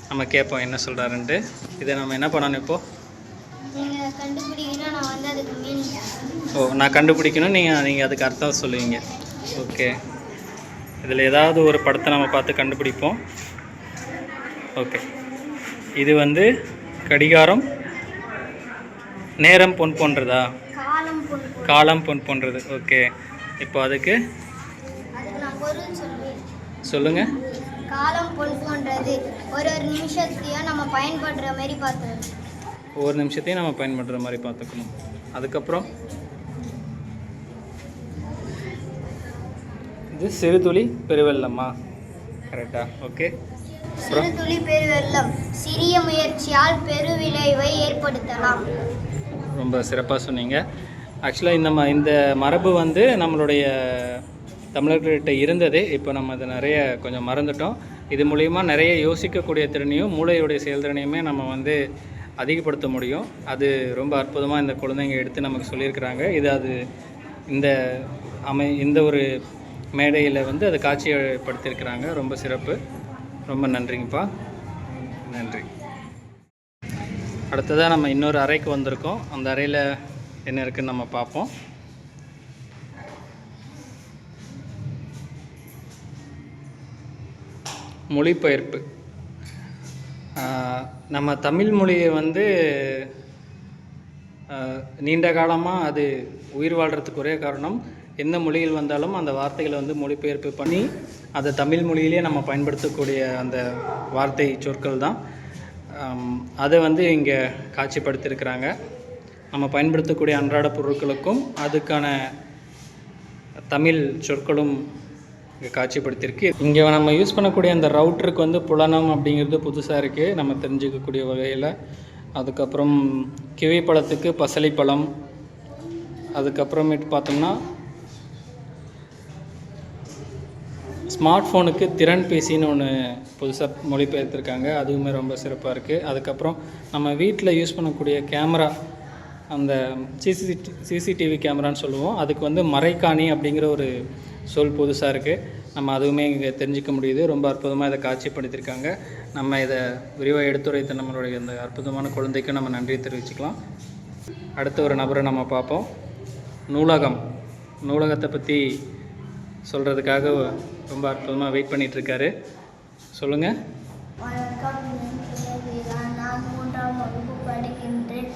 நம்ம கேட்போம் என்ன சொல்கிறாருன்ட்டு. இதை நம்ம என்ன பண்ணணும் இப்போது? நீங்கள் கண்டுபிடிக்கணும், நான் வந்து அதுக்கு மீனிங். நான் கண்டுபிடிக்கணும், நீங்கள் அதுக்கு அர்த்தம் சொல்லுவீங்க. ஓகே, இதில் ஏதாவது ஒரு படத்தை நம்ம பார்த்து கண்டுபிடிப்போம். ஓகே, இது வந்து கடிகாரம் நேரம் பொன் போன்றதா? காலம் பொன் போன்றது. ஓகே, இப்போ அதுக்கு நான் பொருள் சொல்லுங்கள். காலம் பொன் போன்றது. ஒரு நிமிஷத்தையும் நம்ம பயன்படுற மாதிரி பார்த்துக்கணும். ஒவ்வொரு நிமிஷத்தையும் நம்ம பயன்படுற மாதிரி பார்த்துக்கணும். அதுக்கப்புறம் இது சிறுதுளி பெருவெள்ளமா? கரெக்டா? ஓகே. சிறுதுளி பெருவெள்ளம் சிறிய முயற்சியால் பெருவிளைவை ஏற்படுத்தலாம். ரொம்ப சிறப்பாக சொன்னீங்க. ஆக்சுவலாக இந்த மரபு வந்து நம்மளுடைய தமிழர்கள்கிட்ட இருந்தது. இப்போ நம்ம அதை நிறைய கொஞ்சம் மறந்துட்டோம். இது மூலிமா நிறைய யோசிக்கக்கூடிய திறனையும் மூளையுடைய செயல்திறனையுமே நம்ம வந்து அதிகப்படுத்த முடியும். அது ரொம்ப அற்புதமாக இந்த குழந்தைங்க எடுத்து நமக்கு சொல்லியிருக்கிறாங்க. அது இந்த ஒரு மேடையில் வந்து அதை காட்சிப்படுத்தியிருக்கிறாங்க. ரொம்ப சிறப்பு. ரொம்ப நன்றிங்கப்பா. நன்றி. அடுத்ததாக நம்ம இன்னொரு அறைக்கு வந்திருக்கோம். அந்த அறையில் என்ன இருக்குதுன்னு நம்ம பார்ப்போம். மொழிபெயர்ப்பு. நம்ம தமிழ் மொழியை வந்து நீண்ட காலமாக அது உயிர் வாழ்கிறதுக்கு ஒரே காரணம், எந்த மொழியில் வந்தாலும் அந்த வார்த்தைகளை வந்து மொழிபெயர்ப்பு பண்ணி அதை தமிழ் மொழியிலே நம்ம பயன்படுத்தக்கூடிய அந்த வார்த்தை சொற்கள் தான். அதை வந்து இங்கே காட்சிப்படுத்தியிருக்கிறாங்க. நம்ம பயன்படுத்தக்கூடிய அன்றாட பொருட்களுக்கும் அதுக்கான தமிழ் சொற்களும் இங்கே காட்சிப்படுத்தியிருக்கு. இங்கே நம்ம யூஸ் பண்ணக்கூடிய அந்த ரவுட்டருக்கு வந்து புலனம் அப்படிங்கிறது புதுசாக இருக்குது நம்ம தெரிஞ்சுக்கக்கூடிய வகையில். அதுக்கப்புறம் கிவி பழத்துக்கு பசலைப்பழம். அதுக்கப்புறமேட்டு பார்த்தோம்னா ஸ்மார்ட் ஃபோனுக்கு திறன் பேசின்னு ஒன்று புதுசாக மொழிபெயர்த்திருக்காங்க. அதுவுமே ரொம்ப சிறப்பாக இருக்குது. அதுக்கப்புறம் நம்ம வீட்டில் யூஸ் பண்ணக்கூடிய கேமரா, அந்த சிசிடிவி கேமரான்னு சொல்லுவோம், அதுக்கு வந்து மறைக்காணி அப்படிங்கிற ஒரு சொல் புதுசாக இருக்குது. நம்ம அதுவுமே இங்கே தெரிஞ்சிக்க முடியுது. ரொம்ப அற்புதமாக இதை காட்சிப்படுத்தியிருக்காங்க. நம்ம இதை விரிவாக எடுத்துரைத்த நம்மளுடைய இந்த அற்புதமான குழந்தைக்கு நம்ம நன்றி தெரிவிச்சுக்கலாம். அடுத்த ஒரு நபரை நம்ம பார்ப்போம். நூலகத்தை பற்றி சொல்கிறதுக்காக ரொம்ப அற்புதமாக வெயிட் பண்ணிகிட்ருக்காரு. சொல்லுங்கள். வணக்கம், நான் 3ஆம் வகுப்பு படிக்கின்றேன்.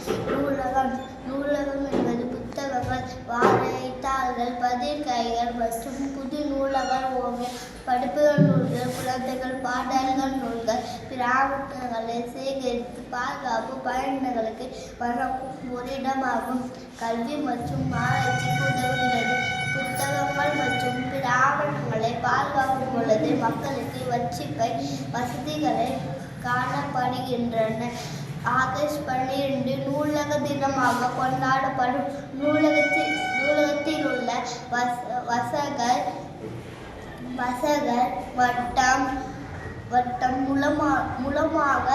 நூலகம் என்பது புத்தகங்கள், வாழைத்தாள்கள், பதிர்கைகள் மற்றும் புது நூலகங்கள், ஓவியம், படிப்புகள் நூல்கள், குழந்தைகள் பாடல்கள் நூல்கள், பிற ஆவணங்களை சேகரித்து பாதுகாப்பு பயன்களுக்கு வழங்கும் ஒரு இடமாகும். கல்வி மற்றும் ஆராய்ச்சிக்கு உதவுகிறது. புத்தகங்கள் மற்றும் பிற ஆவணங்களை பாதுகாக்கும் பொழுது மக்களுக்கு வச்சிப்பை வசதிகளை காணப்படுகின்றன. ஆகஸ்ட் 12 நூலக தினமாக கொண்டாடப்படும். நூலகத்தில் உள்ள வசகர் வட்டம் மூலமாக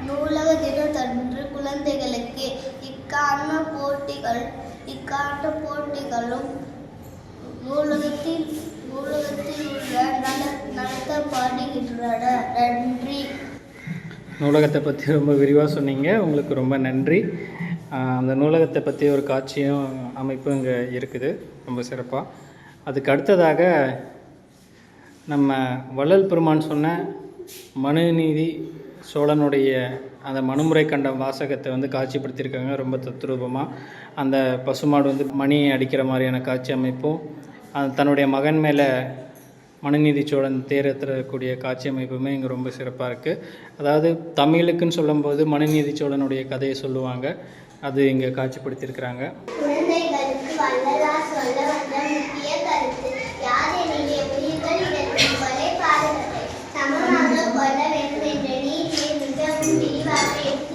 நூலக தினத்தன்று குழந்தைகளுக்கு இக்கான போட்டிகளும் நூலகத்தில் உள்ள நடத்தப்படுகின்றன. நன்றி. நூலகத்தை பற்றி ரொம்ப விரிவாக சொன்னீங்க. உங்களுக்கு ரொம்ப நன்றி. அந்த நூலகத்தை பற்றி ஒரு காட்சியும் அமைப்பும் இங்கே இருக்குது, ரொம்ப சிறப்பாக. அதுக்கு அடுத்ததாக நம்ம வள்ளல் பெருமான் சொன்ன மனுநீதி சோழனுடைய அந்த மனுமுறை கண்ட வாசகத்தை வந்து காட்சிப்படுத்தியிருக்காங்க ரொம்ப தத்ரூபமாக. அந்த பசுமாடு வந்து மணி அடிக்கிற மாதிரியான காட்சி அமைப்பும், தன்னுடைய மகன் மேலே மனுநீதி சோழன் தேரக்கூடிய காட்சி அமைப்புமே இங்கே ரொம்ப சிறப்பாக இருக்குது. அதாவது தமிழுக்குன்னு சொல்லும்போது மனுநீதி சோழனுடைய கதையை சொல்லுவாங்க, அது இங்கே காட்சிப்படுத்தியிருக்கிறாங்க. குழந்தைகளுக்கு வள்ளலார் சொல்ல வந்த முக்கிய கருத்து யாதெனிலே உயிர்கள் இடத்தில் ஒரே பாதகத்தை சமமாக கொள்ள வேண்டும் என்ற நீதியை மிகவும் விரிவாக எடுத்து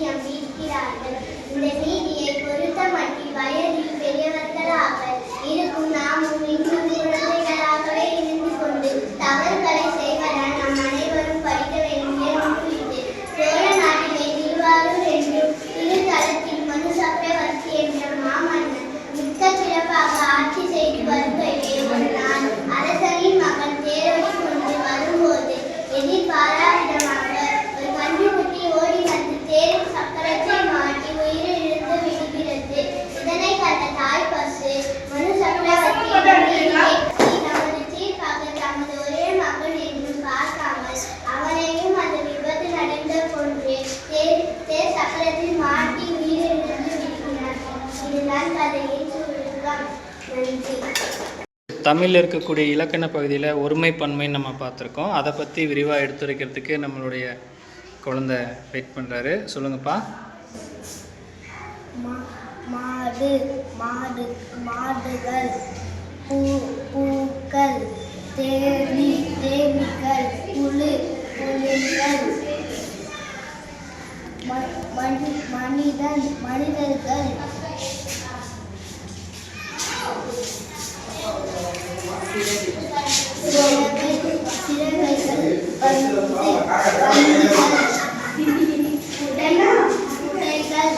நன்றி. தமிழில் இருக்கக்கூடிய இலக்கண பகுதியில் ஒருமை பன்மைன்னு நம்ம பார்த்துருக்கோம். அதை பற்றி விரிவாக எடுத்துரைக்கிறதுக்கு நம்மளுடைய குழந்தை வெயிட் பண்ணுறாரு. சொல்லுங்கப்பா. மாடு மாடு மாடுகள், பூக்கள், தேனீக்கள், புலிகள், மனிதர்கள், சிறகைகள், குடைகள்,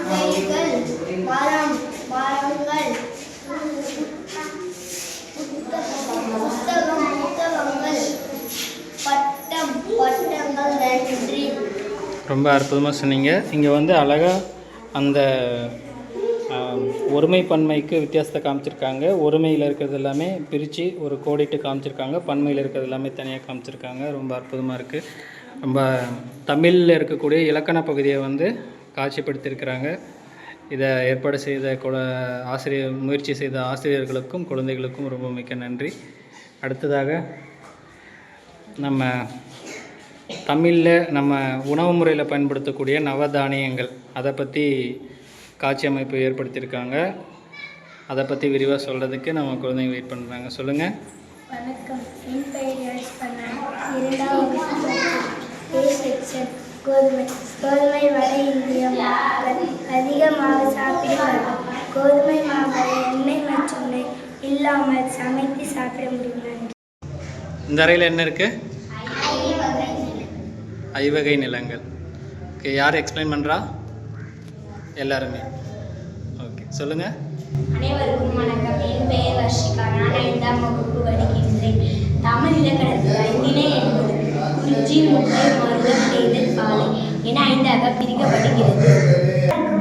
வீடுகள், மரங்கள், புத்தகங்கள், பட்டங்கள். நன்றி. ரொம்ப அற்புதமாக சொன்னீங்க. இங்கே வந்து அழகாக அந்த ஒருமை பன்மைக்கு வித்தியாசத்தை காமிச்சிருக்காங்க. ஒருமையில் இருக்கிறது எல்லாமே பிரித்து ஒரு கோடிட்டு காமிச்சிருக்காங்க. பன்மையில் இருக்கிறது எல்லாமே தனியாக காமிச்சிருக்காங்க. ரொம்ப அற்புதமாக இருக்குது. ரொம்ப தமிழில் இருக்கக்கூடிய இலக்கண பகுதியை வந்து காட்சிப்படுத்தியிருக்கிறாங்க. இதை ஏற்பாடு செய்த முயற்சி செய்த ஆசிரியர்களுக்கும் குழந்தைகளுக்கும் ரொம்ப மிக்க நன்றி. அடுத்ததாக நம்ம தமிழில் நம்ம உணவு முறையில் பயன்படுத்தக்கூடிய நவதானியங்கள் அதை பற்றி காட்சி அமைப்பு ஏற்படுத்தியிருக்காங்க. அதை பற்றி விரிவாக சொல்கிறதுக்கு நம்ம குழந்தைங்க வெயிட் பண்ணுறாங்க. சொல்லுங்கள். வணக்கம். என் பெயர் யோசிப்பண்ணா. 2வது செக்ஷன். கோதுமை வடை இந்திய மக்கள் அதிகமாக சாப்பிடுவார்கள். கோதுமை மாவை எண்ணெய் மற்றும் நெய் இல்லாமல் சமைத்து சாப்பிட முடியும். இந்த அறையில் என்ன இருக்குது? ஐவகை நிலங்கள். ஓகே, யார் எக்ஸ்பிளைன் பண்ணுறா? எல்லாருமே. ஓகே, சொல்லுங்கள். அனைவருக்கும் வணக்கம். என் பெயர் வர்ஷிகா. நான் 5ஆம் வகுப்பு படிக்கின்றேன். தமிழ் இலக்கணத்தில் ஐந்திணை என்பது குறிஞ்சி, முல்லை, மருதம், நெய்தல், பாலை என 5ஆக பிரிக்கப்படுகிறது.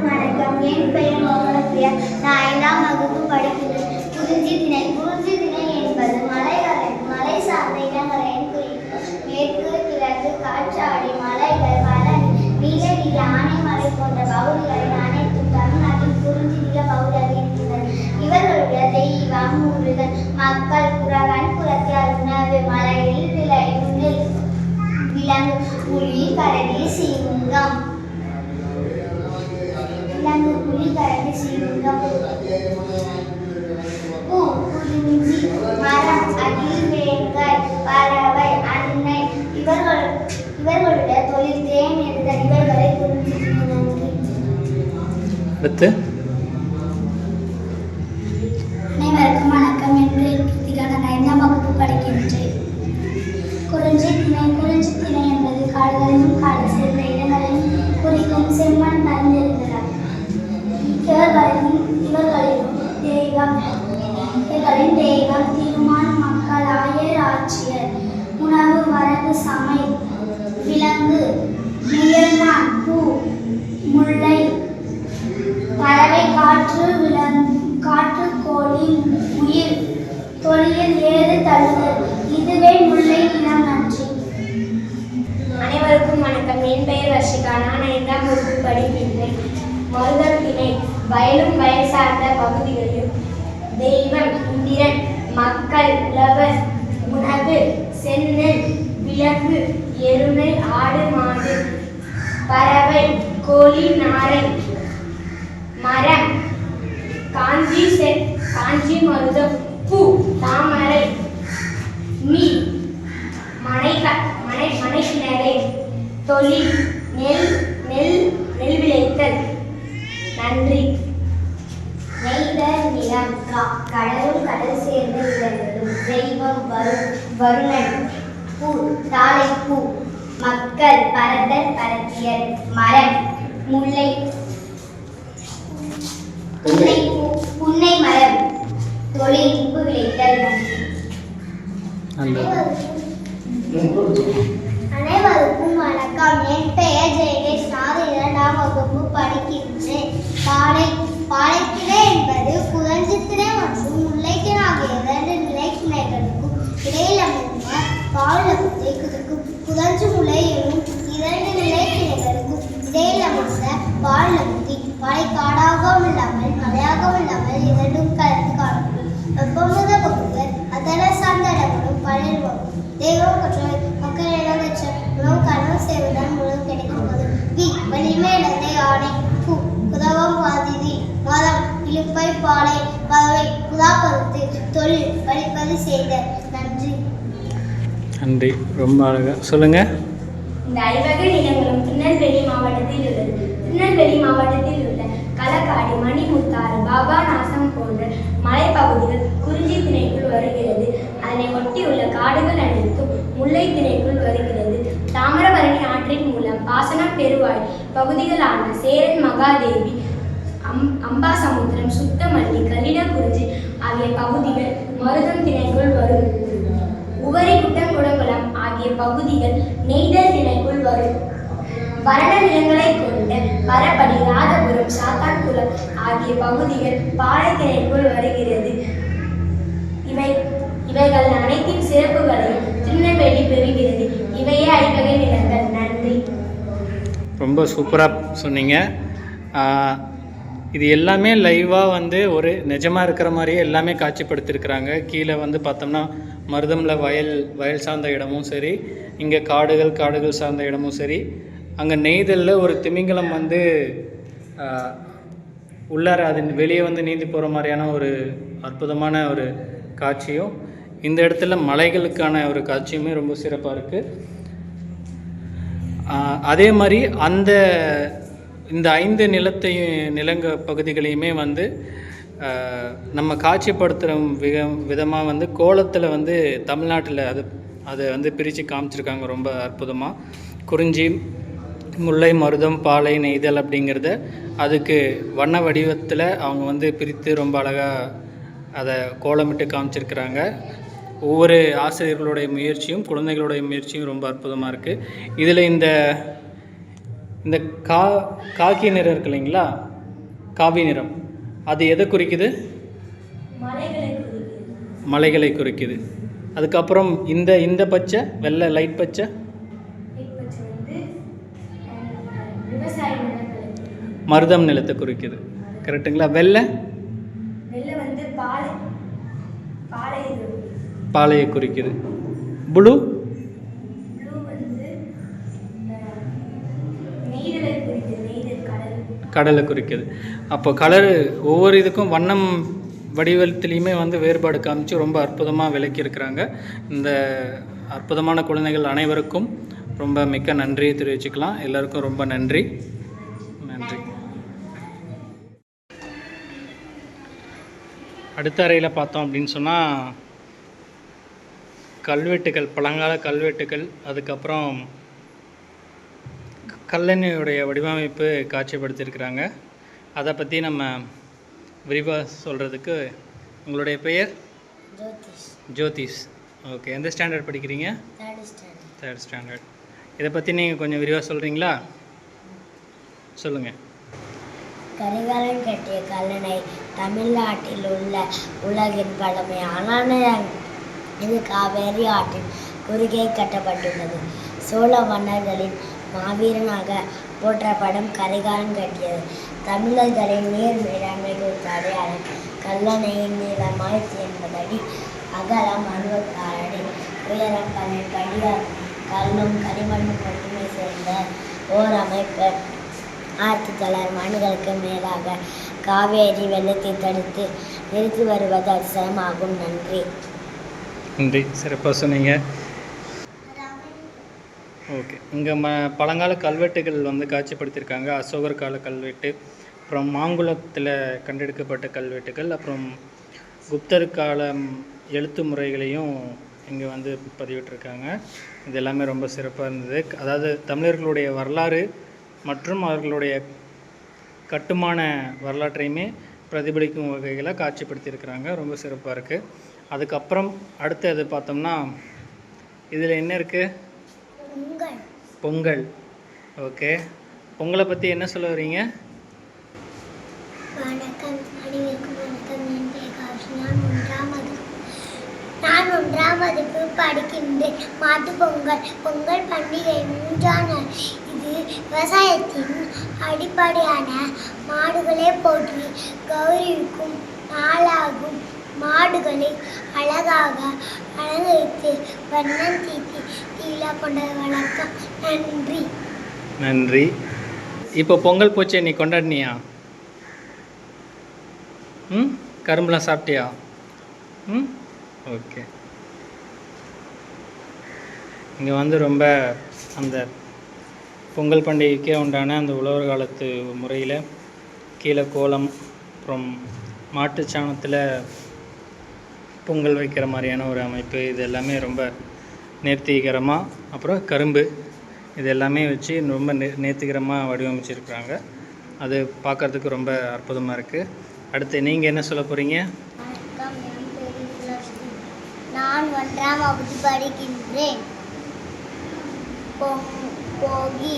வணக்கம். என் பெயர் மோகனப்பிரியா. நான் 5ஆம் வகுப்பு படிக்கின்றேன். குறிஞ்சி திணை என்பது மலை சார்ந்த இடங்களின் குறிப்பு. மேற்கு, கிழக்கு, காற்றாடி, மலைகள், மலர், நீலகிரி, ஆனைமலை போன்ற பகுதிகளில் அனைத்தும் தமிழ்நாட்டில் குறிஞ்சி நில பகுதியாக இருக்கின்றன. இவர்களுடைய தெய்வம் முருகன். மக்கள் குரவன், குலத்தியார் உணவு, மலையில் விளையும் நெல், விலங்கு, புலி, கரடி, சிங்கம். பூ, குறிஞ்சி, மரம், அகில், வேங்கை, பறவை, அன்னை. இவர்களுடைய தொழில் தேன் எடுத்தல். இவர்களை குறிஞ்சி. அடுத்து அனைவருக்கும் வணக்கம். என் பெயர் கிருத்திகா. நான் 5ஆம் வகுப்பு படிக்கின்றேன். குறிஞ்சி திணை என்பது காடுகளிலும் காடு சேர்ந்த இடங்களையும் குறிக்கும் செம்மண் நிறைந்திருக்கிறார். இவர்களின் தெய்வம் திருமால், மக்கள், ஆயர், ஆட்சியர். உணவு வரகு, சமை, விலங்கு, முயல்மான், பூ, முல்லை, பறவை, காற்று, கோழி, உயிர், தொழில், ஏறு, தழுதல். இதுவே முல்லை நிலம். நன்றி. அனைவருக்கும் வணக்கம். என் பெயர் வர்ஷிகா. நான் 5ஆம் வகுப்பு படிக்கின்றேன். மருதம் திணை வயலும் வயல் சார்ந்த பகுதிகளிலும். தெய்வம் இந்திரன். மக்கள் உழவர். உணவு செந்நெல், விலங்கு எருமை, ஆடு, மாடு. பறவை கோழி, நாரை. மரம் காஞ்சி, மருதம். பூ தாமரை. மீன் மனைக்கிணறு. தொழில் நெல் விளைத்தல். நன்றி. நெய்தல் நிலம். கடலும் கடல் சேர்ந்த விலங்குகளும். தெய்வம் வருணன். பூ தாழைப்பூ. மக்கள் பரதர், பரத்தியர். மரம் முல்லை, புன்னை மரம். தொழில் உப்பு விளைத்தல். அனைவருக்கும் வணக்கம். என் பெயர் ஜெயேஷ். நான் 2ஆம் வகுப்பு படிக்கின்றேன். பாலைத்திணை என்பது குறிஞ்சி திணை மற்றும் முல்லை திணை ஆகிய 2 நிலைத்திணைகளுக்கும் இடையில் அமைந்த பாலகத்தை குறிக்கும். குறிஞ்சி முல்லை எனும் 2 நிலைத்திணைகளுக்கும் இடையில் அமைந்த பழக்கம் இல்லாமல் இரண்டும் கலந்து காணப்படும். வெப்பமுள்ள பகுதிகள் அதர சார்ந்த இடங்களும் பலரும் தெய்வம் கற்றவை மக்கள் இடமற்ற உணவு கனவு செய்வதால் உணவு கிடைக்கும்போது வலிமை இடத்தை ஆடை பூ குதவம் பாதிதி மதம் இழுப்பை பாலை பறவை புதா பருத்து தொழில் படிப்பது செய்த. நன்றி. நன்றி, ரொம்ப அழகாக சொல்லுங்கள். இந்த ஐவகை நிலங்களும் திருநெல்வேலி மாவட்டத்தில் உள்ளது. திருநெல்வேலி மாவட்டத்தில் உள்ள களக்காடு, மணிமுத்தாறு, பாபாநாசம் போன்ற மலைப்பகுதிகள் குறிஞ்சி திணைக்குள் வருகிறது. அதனை ஒட்டியுள்ள காடுகள் அனைத்தும் முல்லை திணைக்குள் வருகிறது. தாமிரபரணி ஆற்றின் மூலம் பாசனம் பெறுவாய் பகுதிகளான சேரன், மகாதேவி, அம்பாசமுத்திரம், சுத்தமல்லி, கலிடக்குறிச்சி ஆகிய பகுதிகள் மருதம் திணைக்குள் வரும். உவரி, குட்டங்குளங்குளம் ஆகிய பகுதிகள் நெய்தல் திணைக்குள் வரும். வறண்ட நிலங்களை கொண்ட பரப்படி, ராதபுரம், சாத்தான்குளம் ஆகிய பகுதிகள் பாலை திணைக்குள் வருகிறது. இவைகள் அனைத்தின் சிறப்புகளையும் திருநெல்வேலி பெறுகிறது. இவையே ஐவகை நிலங்கள். நன்றி. ரொம்ப சூப்பராக சொன்னீங்க. இது எல்லாமே லைவாக வந்து ஒரு நிஜமாக இருக்கிற மாதிரியே எல்லாமே காட்சிப்படுத்தியிருக்கிறாங்க. கீழே வந்து பார்த்தோம்னா மருதமில் வயல் சார்ந்த இடமும் சரி, இங்கே காடுகள் சார்ந்த இடமும் சரி, அங்கே நெய்தலில் ஒரு திமிங்கலம் வந்து உள்ளார அது வெளியே வந்து நீந்தி போகிற மாதிரியான ஒரு அற்புதமான ஒரு காட்சியும், இந்த இடத்துல மலைகளுக்கான ஒரு காட்சியுமே ரொம்ப சிறப்பாக இருக்குது. அதே மாதிரி இந்த 5 நிலங்க பகுதிகளையுமே வந்து நம்ம காட்சிப்படுத்துகிற விதமாக வந்து கோலத்தில் வந்து தமிழ்நாட்டில் அதை வந்து பிரித்து காமிச்சிருக்காங்க ரொம்ப அற்புதமாக. குறிஞ்சி, முல்லை, மருதம், பாலை, நெய்தல் அப்படிங்கிறத அதுக்கு வண்ண வடிவத்தில் அவங்க வந்து பிரித்து ரொம்ப அழகாக அதை கோலமிட்டு காமிச்சிருக்கிறாங்க. ஒவ்வொரு ஆசிரியர்களுடைய முயற்சியும் குழந்தைகளுடைய முயற்சியும் ரொம்ப அற்புதமாக இருக்குது. இதில் இந்த காக்கி நிறம் இருக்கு இல்லைங்களா, காவி நிறம், அது எதை குறிக்குது? மலைகளை குறிக்குது. அதுக்கப்புறம் இந்த பச்சை, வெள்ளை லைட் பச்சை மருதம் நிலத்தை குறிக்குது. கரெக்டுங்களா? வெள்ளை பாலையை குறிக்குது. ப்ளூ கடலை குறிக்குது. அப்போ கலர் ஒவ்வொரு இதுக்கும் வண்ணம் வடிவத்திலையுமே வந்து வேறுபாடு காமிச்சு ரொம்ப அற்புதமாக விளக்கியிருக்கிறாங்க. இந்த அற்புதமான குழந்தைகள் அனைவருக்கும் ரொம்ப மிக்க நன்றியை தெரிவிச்சுக்கலாம். எல்லாருக்கும் ரொம்ப நன்றி. அடுத்த அறையில் பார்த்தோம் அப்படின்னு சொன்னால் கல்வெட்டுகள், பழங்கால கல்வெட்டுகள், அதுக்கப்புறம் கல்லணையுடைய வடிவமைப்பு காட்சிப்படுத்தியிருக்கிறாங்க. அதை பற்றி நம்ம விரிவாக சொல்கிறதுக்கு, உங்களுடைய பெயர்? ஜோதிஷ். ஓகே, எந்த ஸ்டாண்டர்ட் படிக்கிறீங்க? Third standard. இதை பற்றி நீங்கள் கொஞ்சம் விரிவாக சொல்கிறீங்களா? சொல்லுங்கள். கரிகாலன் கட்டிய கல்லணை தமிழ்நாட்டில் உள்ள உலகின் பழமையான இது காவேரி ஆற்றின் குறுகே கட்டப்பட்டுள்ளது. சோழ மன்னர்களின் மாவீரனாக போற்றப்படும் கரிகாலன் கட்டியது. தமிழர்களின் நீர் மேலாண்மை குறித்த அடையாளம் கல்லணையின் நீளம் 1080 அடி, அகலம் 66 அடி, உயரம் 12 அடியாகும். கல்லும் களிமண்ணும் மட்டுமே சேர்ந்த ஓர் அமைப்பு 1900 ஆண்டுகளுக்கு மேலாக காவேரி வெள்ளத்தை தடுத்து நிறுத்தி வருவது அதிசயமாகும். நன்றி. சிறப்பாக சொன்னீங்க. ஓகே, இங்கே பழங்கால கல்வெட்டுகள் வந்து காட்சிப்படுத்தியிருக்காங்க. அசோகர் கால கல்வெட்டு, அப்புறம் மாங்குளத்தில் கண்டெடுக்கப்பட்ட கல்வெட்டுகள், அப்புறம் குப்தர் கால எழுத்து முறைகளையும் இங்கே வந்து பதிவிட்டிருக்காங்க. இது எல்லாமே ரொம்ப சிறப்பாக இருந்தது. அதாவது தமிழர்களுடைய வரலாறு மற்றும் அவர்களுடைய கட்டுமான வரலாற்றையுமே பிரதிபலிக்கும் வகைகளை காட்சிப்படுத்தியிருக்கிறாங்க. ரொம்ப சிறப்பாக இருக்குது. அதுக்கப்புறம் அடுத்தது பார்த்தோம்னா இதில் என்ன இருக்குது? பொங்கல். ஓகே, பொங்கலை பற்றி என்ன சொல்ல வரீங்க? வணக்கம், அனைவருக்கும் வணக்கம். என் பெயர் காஷி. நான் 1ஆம் வகுப்பு படிக்கின்றேன். மாட்டு பொங்கல் பண்டிகை 3ஆம் நாள். இது விவசாயத்தின் அடிப்படையான மாடுகளை போற்றி கௌரவிக்கும் நாளாகும். மாடுகளை அழகாக அலங்கரித்து வண்ணம் தீட்டி தீலா கொண்ட வழக்கம். நன்றி. நன்றி. இப்போ பொங்கல் போச்சே, நீ கொண்டாடினியா? கரும்புலாம் சாப்பிட்டியா? ஓகே. இங்கே வந்து ரொம்ப அந்த பொங்கல் பண்டிகைக்கே உண்டான அந்த உழவர் காலத்து முறையில் கீழே கோலம், அப்புறம் மாட்டு சாணத்தில் பொங்கல் வைக்கிற மாதிரியான ஒரு அமைப்பு, இது எல்லாமே ரொம்ப நேர்த்திகரமாக, அப்புறம் கரும்பு இது எல்லாமே வச்சு ரொம்ப நேர்த்திகரமாக வடிவமைச்சிருக்கிறாங்க. அது பார்க்குறதுக்கு ரொம்ப அற்புதமாக இருக்குது. அடுத்து நீங்கள் என்ன சொல்ல போகிறீங்க? வணக்கம், என் பேரு சுலக்ஷ்மி. நான் 1ஆம் வகுப்பு படிக்கின்றேன். போகி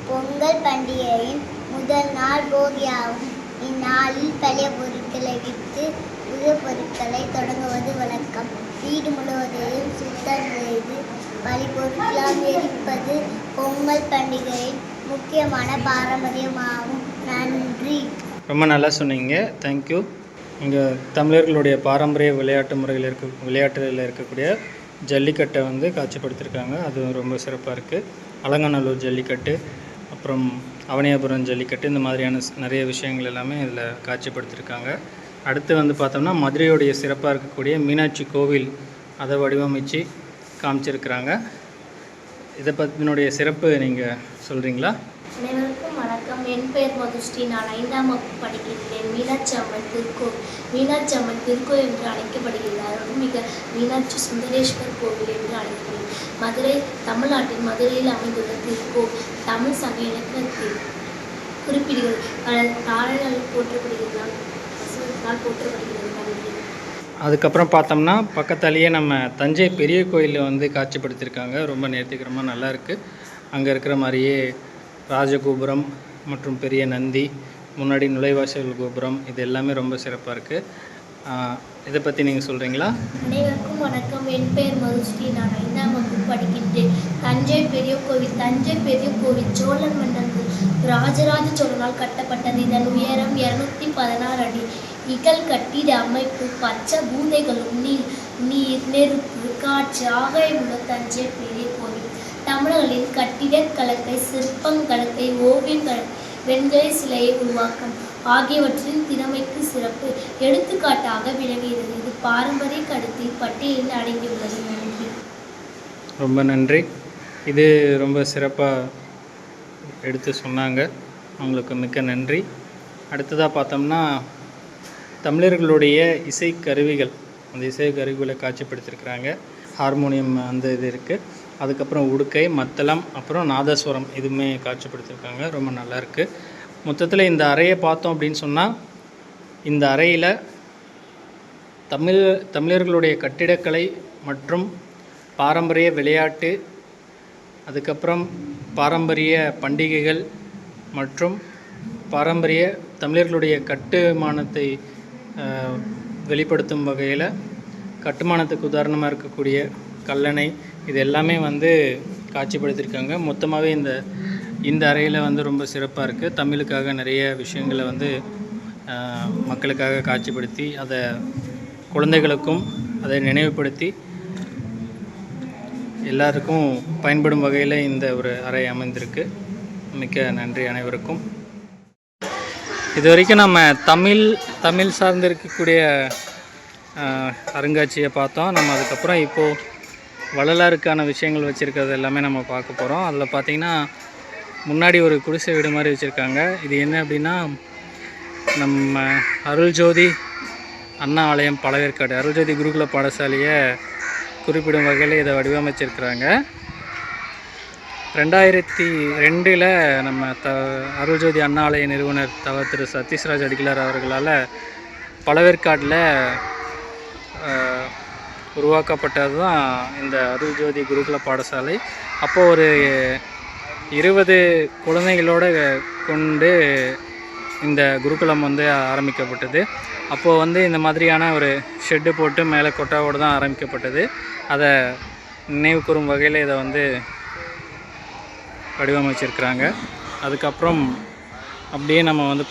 பொங்கல் பண்டிகையின் முதல் நாள் போகியாகும். இந்நாளில் பழைய பொருட்களை விற்று புதிய பொருட்களை தொடங்குவது வழக்கம். வீடு முழுவதையும் சுத்தம் செய்து பழி பொருட்களால் எரிப்பது பொங்கல் பண்டிகையின் முக்கியமான பாரம்பரியமாகும். நன்றி. ரொம்ப நல்லா சொன்னீங்க, தேங்க்யூ. இங்கே தமிழர்களுடைய பாரம்பரிய விளையாட்டில் இருக்கக்கூடிய ஜல்லிக்கட்டை வந்து காட்சிப்படுத்தியிருக்காங்க. அது ரொம்ப சிறப்பாக இருக்குது. அலங்காநல்லூர் ஜல்லிக்கட்டு, அப்புறம் அவனியாபுரம் ஜல்லிக்கட்டு, இந்த மாதிரியான நிறைய விஷயங்கள் எல்லாமே இதில் காட்சிப்படுத்தியிருக்காங்க. அடுத்து வந்து பார்த்தோம்னா மதுரையுடைய சிறப்பாக இருக்கக்கூடிய மீனாட்சி கோவில், அதை வடிவமைச்சு காமிச்சிருக்கிறாங்க. இதை பற்றினுடைய சிறப்பு நீங்கள் சொல்கிறீங்களா? அனைவருக்கும் வணக்கம். என் பெயர் மதுஸ்ரீ. நான் 5ஆம் வகுப்பு படிக்கின்றேன். மீனாட்சி அம்மன் திருக்கோயில் என்று அழைக்கப்படுகிறார். அருள்மிகு மீனாட்சி சுந்தரேஸ்வர் கோவில் என்று அழைக்கப்படுகிறது. மதுரை தமிழ்நாட்டின் மதுரையில் அமைந்துள்ள திருக்கோவில் தமிழ் சங்க இலக்கணத்தில் குறிப்பிடுகிறது. தாளையால் போற்றப்படுகிறார். அதுக்கப்புறம் பார்த்தோம்னா பக்கத்தாலேயே நம்ம தஞ்சை பெரிய கோயிலில் வந்து காட்சிப்படுத்தியிருக்காங்க. ரொம்ப நேர்த்திகரமாக நல்லாயிருக்கு. அங்கே இருக்கிற மாதிரியே ராஜகோபுரம் மற்றும் பெரிய நந்தி, முன்னாடி நுழைவாசல் கோபுரம், இது எல்லாமே ரொம்ப சிறப்பாக இருக்குது. இதை பற்றி நீங்கள் சொல்கிறீங்களா? அனைவருக்கும் வணக்கம். என் பெயர் மதுஸ்ரீ. நான் 5ஆம் வகுப்பு படிக்கின்றேன். தஞ்சை பெரிய கோவில் சோழன் மன்னன் ராஜராஜ சோழனால் கட்டப்பட்டது. இதன் உயரம் 216 அடி. இகல் கட்டிட அமைப்பு பச்சை பூதைகளும் நீர் நெருப்பு காற்று ஆகாயமுள்ள தஞ்சை பெரிய கோவில். தமிழர்களின் கட்டிடக்கலத்தை, சிற்பங்கலத்தை, ஓவியங்கலத்தை, வெண்கல சிலையை உருவாக்கம் ஆகியவற்றின் திறமைக்கு சிறப்பு எடுத்துக்காட்டாக விளங்குகிறது. இது பாரம்பரிய கருத்தில் பட்டியலில் அடங்கியுள்ளது. நன்றி. ரொம்ப நன்றி. இது ரொம்ப சிறப்பாக எடுத்து சொன்னாங்க, அவங்களுக்கு மிக்க நன்றி. அடுத்ததாக பார்த்தோம்னா தமிழர்களுடைய இசைக்கருவிகள், அந்த இசைக்கருவிகளை காட்சிப்படுத்தியிருக்கிறாங்க. ஹார்மோனியம் அந்த இது இருக்குது. அதுக்கப்புறம் உடுக்கை, மத்தளம், அப்புறம் நாதஸ்வரம், இதுவுமே காட்சிப்படுத்தியிருக்காங்க. ரொம்ப நல்லாயிருக்கு. மொத்தத்தில் இந்த அறையை பார்த்தோம் அப்படின்னு சொன்னால், இந்த அறையில் தமிழர்களுடைய கட்டிடக்கலை மற்றும் பாரம்பரிய விளையாட்டு, அதுக்கப்புறம் பாரம்பரிய பண்டிகைகள் மற்றும் பாரம்பரிய தமிழர்களுடைய கட்டுமானத்தை வெளிப்படுத்தும் வகையில் கட்டுமானத்துக்கு உதாரணமாக இருக்கக்கூடிய கல்லணை, இது எல்லாமே வந்து காட்சிப்படுத்தியிருக்காங்க. மொத்தமாகவே இந்த அறையில் வந்து ரொம்ப சிறப்பாக இருக்குது. தமிழுக்காக நிறைய விஷயங்களை வந்து மக்களுக்காக காட்சிப்படுத்தி அதை குழந்தைகளுக்கும் அதை நினைவுபடுத்தி எல்லாருக்கும் பயன்படும் வகையில் இந்த ஒரு அறை அமைந்திருக்கு. மிக்க நன்றி அனைவருக்கும். இது வரைக்கும் நம்ம தமிழ் சார்ந்து இருக்கக்கூடிய அருங்காட்சியை பார்த்தோம். நம்ம அதுக்கப்புறம் இப்போது வள்ளலாருக்கான விஷயங்கள் வச்சுருக்கிறது எல்லாமே நம்ம பார்க்க போகிறோம். அதில் பார்த்திங்கன்னா முன்னாடி ஒரு குடிசை வீடு மாதிரி வச்சுருக்காங்க. இது என்ன அப்படின்னா, நம்ம அருள்ஜோதி அண்ணா ஆலயம் பழவேற்காடு அருள்ஜோதி குருகுல பாடசாலையை குறிப்பிடும் வகையில் இதை வடிவமைச்சிருக்கிறாங்க. 2002 நம்ம அருள்ஜோதி அண்ணா ஆலய நிறுவனர் திரு சதீஷ்ராஜ் அடிகளார் அவர்களால் பழவேற்காட்டில் உருவாக்கப்பட்டது தான் இந்த அருள்ஜோதி குருகுல பாடசாலை. அப்போது ஒரு 20 குழந்தைகளோடு கொண்டு இந்த குருகுலம் வந்து ஆரம்பிக்கப்பட்டது. அப்போது வந்து இந்த மாதிரியான ஒரு ஷெட்டு போட்டு மேலே கொட்டாவோடு தான் ஆரம்பிக்கப்பட்டது. அதை நினைவு கூறும் வகையில் இதை வந்து வடிவமைச்சிருக்கிறாங்க. அதுக்கப்புறம் அப்படியே நம்ம வந்து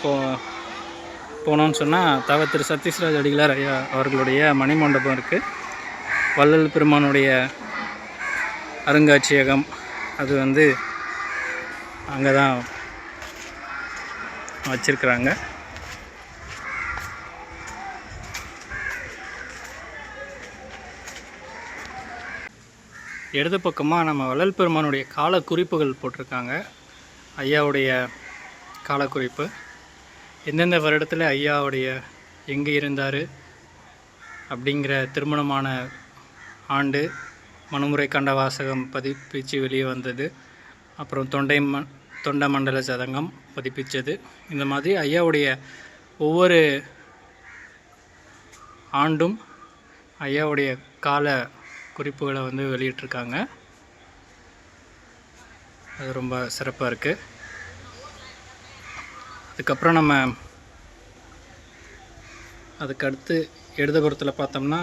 போனோம்னு சொன்னால் திரு சத்யஸ்ராஜ் அடிகளார் ஐயா அவர்களுடைய மணிமண்டபம் இருக்குது. வள்ளல் பெருமானுடைய அருங்காட்சியகம் அது வந்து அங்கே தான் வச்சுருக்குறாங்க. இடது பக்கமாக நம்ம வள்ளல் பெருமானுடைய கால குறிப்புகள் போட்டிருக்காங்க. ஐயாவுடைய காலக்குறிப்பு, எந்தெந்த வருடத்தில் ஐயாவுடைய எங்கே இருந்தார் அப்படிங்கிற திருமணமான ஆண்டு, மனுமுறை கண்ட வாசகம் பதிப்பிச்சு வெளியே வந்தது, அப்புறம் தொண்ட மண்டல சதங்கம் பதிப்பிச்சது. இந்த மாதிரி ஐயாவுடைய ஒவ்வொரு ஆண்டும் ஐயாவுடைய கால குறிப்புகளை வந்து வெளியிட்டிருக்காங்க. அது ரொம்ப சிறப்பாக இருக்குது. அதுக்கப்புறம் நம்ம அதுக்கடுத்து இடதுபுறத்தில் பார்த்தோம்னா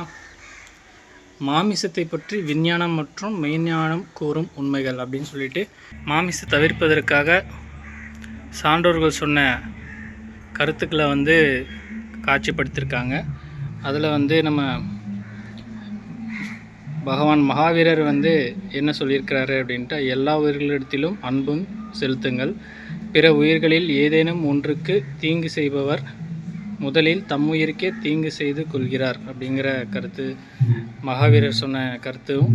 மாமிசத்தை பற்றி விஞ்ஞானம் மற்றும் மெய்ஞானம் கூறும் உண்மைகள் அப்படின்னு சொல்லிட்டு மாமிசத்தை தவிர்ப்பதற்காக சான்றோர்கள் சொன்ன கருத்துக்களை வந்து காட்சிப்படுத்தியிருக்காங்க. அதில் வந்து நம்ம பகவான் மகாவீரர் வந்து என்ன சொல்லியிருக்கிறாரு அப்படின்ட்டு, எல்லா உயிர்களிடத்திலும் அன்பும் செலுத்துங்கள், பிற உயிர்களில் ஏதேனும் ஒன்றுக்கு தீங்கு செய்பவர் முதலில் தம்முயிருக்கே தீங்கு செய்து கொள்கிறார் அப்படிங்கிற கருத்து மகாவீரர் சொன்ன கருத்தும்,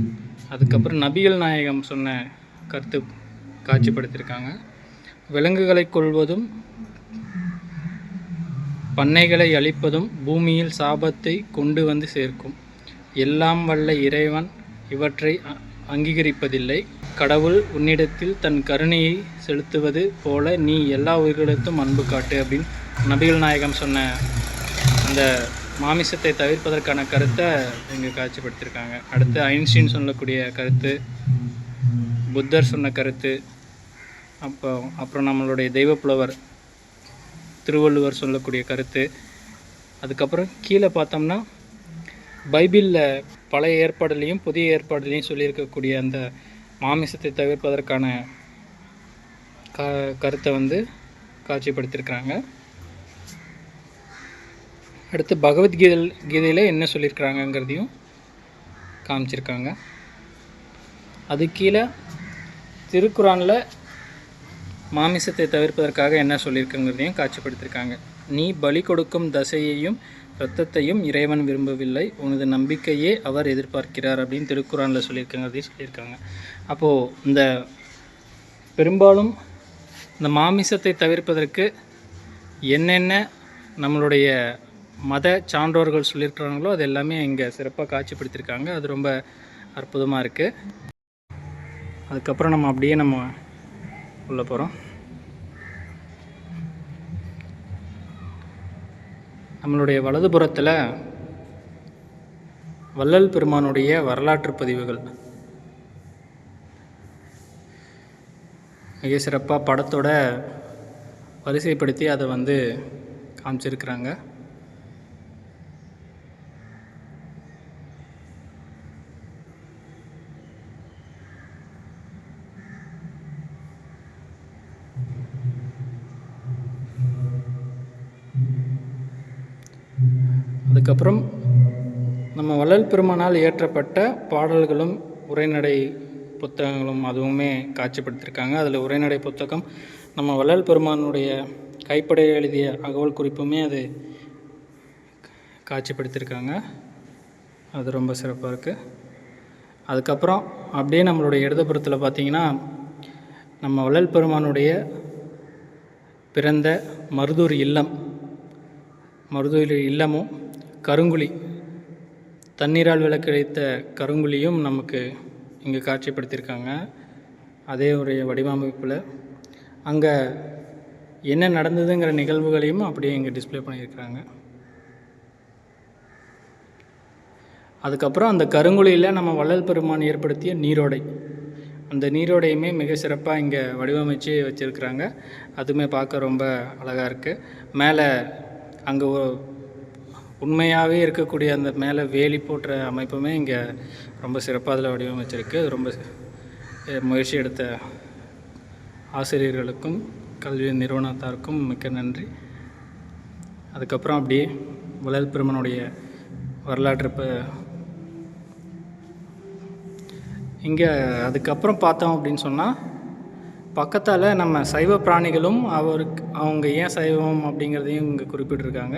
அதுக்கப்புறம் நபிகள் நாயகம் சொன்ன கருத்து காட்சிப்படுத்தியிருக்காங்க. விலங்குகளை கொள்வதும் பண்ணைகளை அழிப்பதும் பூமியில் சாபத்தை கொண்டு வந்து சேர்க்கும். எல்லாம் வல்ல இறைவன் இவற்றை அங்கீகரிப்பதில்லை. கடவுள் உன்னிடத்தில் தன் கருணையை செலுத்துவது போல நீ எல்லா உயிர்களிடத்தும் அன்பு காட்டு அப்படின்னு நபிகள் நாயகம் சொன்ன அந்த மாமிசத்தை தவிர்ப்பதற்கான கருத்தை இங்கே காட்சிப்படுத்தியிருக்காங்க. அடுத்து ஐன்ஸ்டீன் சொல்லக்கூடிய கருத்து, புத்தர் சொன்ன கருத்து, அப்புறம் நம்மளுடைய தெய்வப்புலவர் திருவள்ளுவர் சொல்லக்கூடிய கருத்து. அதுக்கப்புறம் கீழே பார்த்தோம்னா பைபிளில் பழைய ஏற்பாடுலேயும் புதிய ஏற்பாடுலேயும் சொல்லியிருக்கக்கூடிய அந்த மாமிசத்தை தவிர்ப்பதற்கான கருத்தை வந்து காட்சிப்படுத்தியிருக்கிறாங்க. அடுத்து பகவத்கீதையில் என்ன சொல்லியிருக்கிறாங்கங்கிறதையும் காமிச்சிருக்காங்க. அது கீழே திருக்குரானில் மாமிசத்தை தவிர்ப்பதற்காக என்ன சொல்லியிருக்குங்கிறதையும் காட்சிப்படுத்தியிருக்காங்க. நீ பலி கொடுக்கும் தசையையும் இரத்தத்தையும் இறைவன் விரும்பவில்லை, உனது நம்பிக்கையே அவர் எதிர்பார்க்கிறார் அப்படின்னு திருக்குறானில் சொல்லியிருக்காங்கிறதையும் சொல்லியிருக்காங்க. அப்போது இந்த பெரும்பாலும் இந்த மாமிசத்தை தவிர்ப்பதற்கு என்னென்ன நம்மளுடைய மத சான்றோர்கள் சொல்லியிருக்கிறாங்களோ அது எல்லாமே இங்கே சிறப்பாக காட்சிப்படுத்தியிருக்காங்க. அது ரொம்ப அற்புதமாக இருக்குது. அதுக்கப்புறம் நம்ம அப்படியே நம்ம உள்ளே போகிறோம். நம்மளுடைய வலதுபுறத்தில் வள்ளல் பெருமானுடைய வரலாற்று பதிவுகள் மிக சிறப்பாக படத்தோட வரிசைப்படுத்தி அதை வந்து காமிச்சிருக்கிறாங்க. அதுக்கப்புறம் நம்ம வள்ளல் பெருமானால் இயற்றப்பட்ட பாடல்களும் உரைநடை புத்தகங்களும் அதுவுமே காட்சிப்படுத்தியிருக்காங்க. அதில் உரைநடை புத்தகம் நம்ம வள்ளல் பெருமானுடைய கைப்பட எழுதிய அகவல் குறிப்புமே அது காட்சிப்படுத்தியிருக்காங்க. அது ரொம்ப சிறப்பாக இருக்குது. அதுக்கப்புறம் அப்படியே நம்மளுடைய இடதுபுறத்தில் பார்த்திங்கன்னா நம்ம வள்ளல் பெருமானுடைய பிறந்த மருதூர் இல்லமும் கருங்குழி தண்ணீரால் விளக்கழித்த கருங்குழியும் நமக்கு இங்கே காட்சிப்படுத்தியிருக்காங்க. அதே ஒரு வடிவமைப்பில் அங்கே என்ன நடந்ததுங்கிற நிகழ்வுகளையும் அப்படியே இங்கே டிஸ்பிளே பண்ணியிருக்கிறாங்க. அதுக்கப்புறம் அந்த கருங்குழியில் நம்ம வள்ளல் பெருமான் ஏற்படுத்திய நீரோடை, அந்த நீரோடையுமே மிக சிறப்பாக இங்கே வடிவமைச்சு வச்சுருக்கிறாங்க. அதுவுமே பார்க்க ரொம்ப அழகாக இருக்குது. மேலே அங்கே உண்மையாகவே இருக்கக்கூடிய அந்த மேலே வேலி போன்ற அமைப்புமே இங்கே ரொம்ப சிறப்பாக அதில் வடிவமைச்சிருக்கு. அது ரொம்ப முயற்சி எடுத்த ஆசிரியர்களுக்கும் கல்வி நிறுவனத்தாருக்கும் மிக்க நன்றி. அதுக்கப்புறம் அப்படியே வள்ளல் பெருமானுடைய வரலாற்று இங்கே அதுக்கப்புறம் பார்த்தோம் அப்படின்னு சொன்னால், பக்கத்தால் நம்ம சைவ பிராணிகளும் அவங்க ஏன் சைவம் அப்படிங்கிறதையும் இங்கே குறிப்பிட்டிருக்காங்க.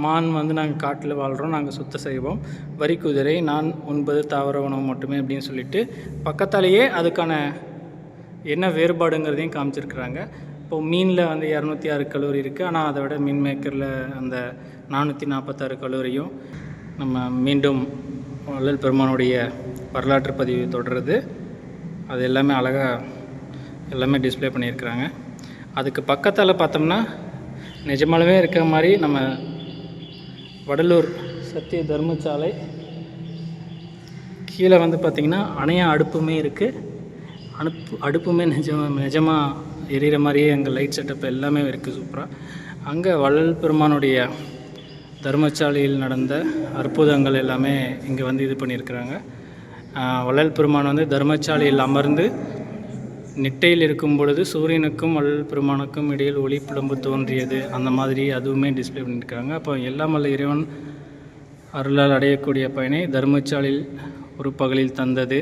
மான் வந்து நாங்கள் காட்டில் வாழ்கிறோம், நாங்கள் சுத்த சைவம். வரிக்குதிரை, நான் 9 தாவர உணவு மட்டுமே அப்படின்னு சொல்லிட்டு பக்கத்தாலேயே அதுக்கான என்ன வேறுபாடுங்கிறதையும் காமிச்சிருக்கிறாங்க. இப்போது மீனில் வந்து 206 கலோரி இருக்குது, ஆனால் அதை விட மீன் மேக்கரில் அந்த 446 கலோரியும். நம்ம மீண்டும் வள்ளல் பெருமானுடைய வரலாற்று பதிவு தொடருது. அது எல்லாமே அழகாக எல்லாமே டிஸ்பிளே பண்ணியிருக்கிறாங்க. அதுக்கு பக்கத்தால் பார்த்தோம்னா நிஜமாலுமே இருக்கிற மாதிரி நம்ம வடலூர் சத்திய தர்மசாலை கீழே வந்து பார்த்திங்கன்னா அணையா அடுப்புமே இருக்குது. அடுப்புமே நிஜமாக எரியிற மாதிரியே அங்கே லைட் செட்டப் எல்லாமே இருக்குது சூப்பராக. அங்கே வள்ளல் பெருமானுடைய தர்மசாலையில் நடந்த அற்புதங்கள் எல்லாமே இங்கே வந்து இது பண்ணியிருக்கிறாங்க. வள்ளல் பெருமான் வந்து தர்மசாலையில் அமர்ந்து நிட்டையில் இருக்கும் பொழுது சூரியனுக்கும் வள்ளல் பெருமானுக்கும் இடையில் ஒளி பிளம்பு தோன்றியது, அந்த மாதிரி அதுவுமே டிஸ்பிளே பண்ணியிருக்காங்க. அப்போ எல்லாம் வல்ல இறைவன் அருளால் அடையக்கூடிய பயனை தர்மசாலையில் ஒரு பகலில் தந்தது.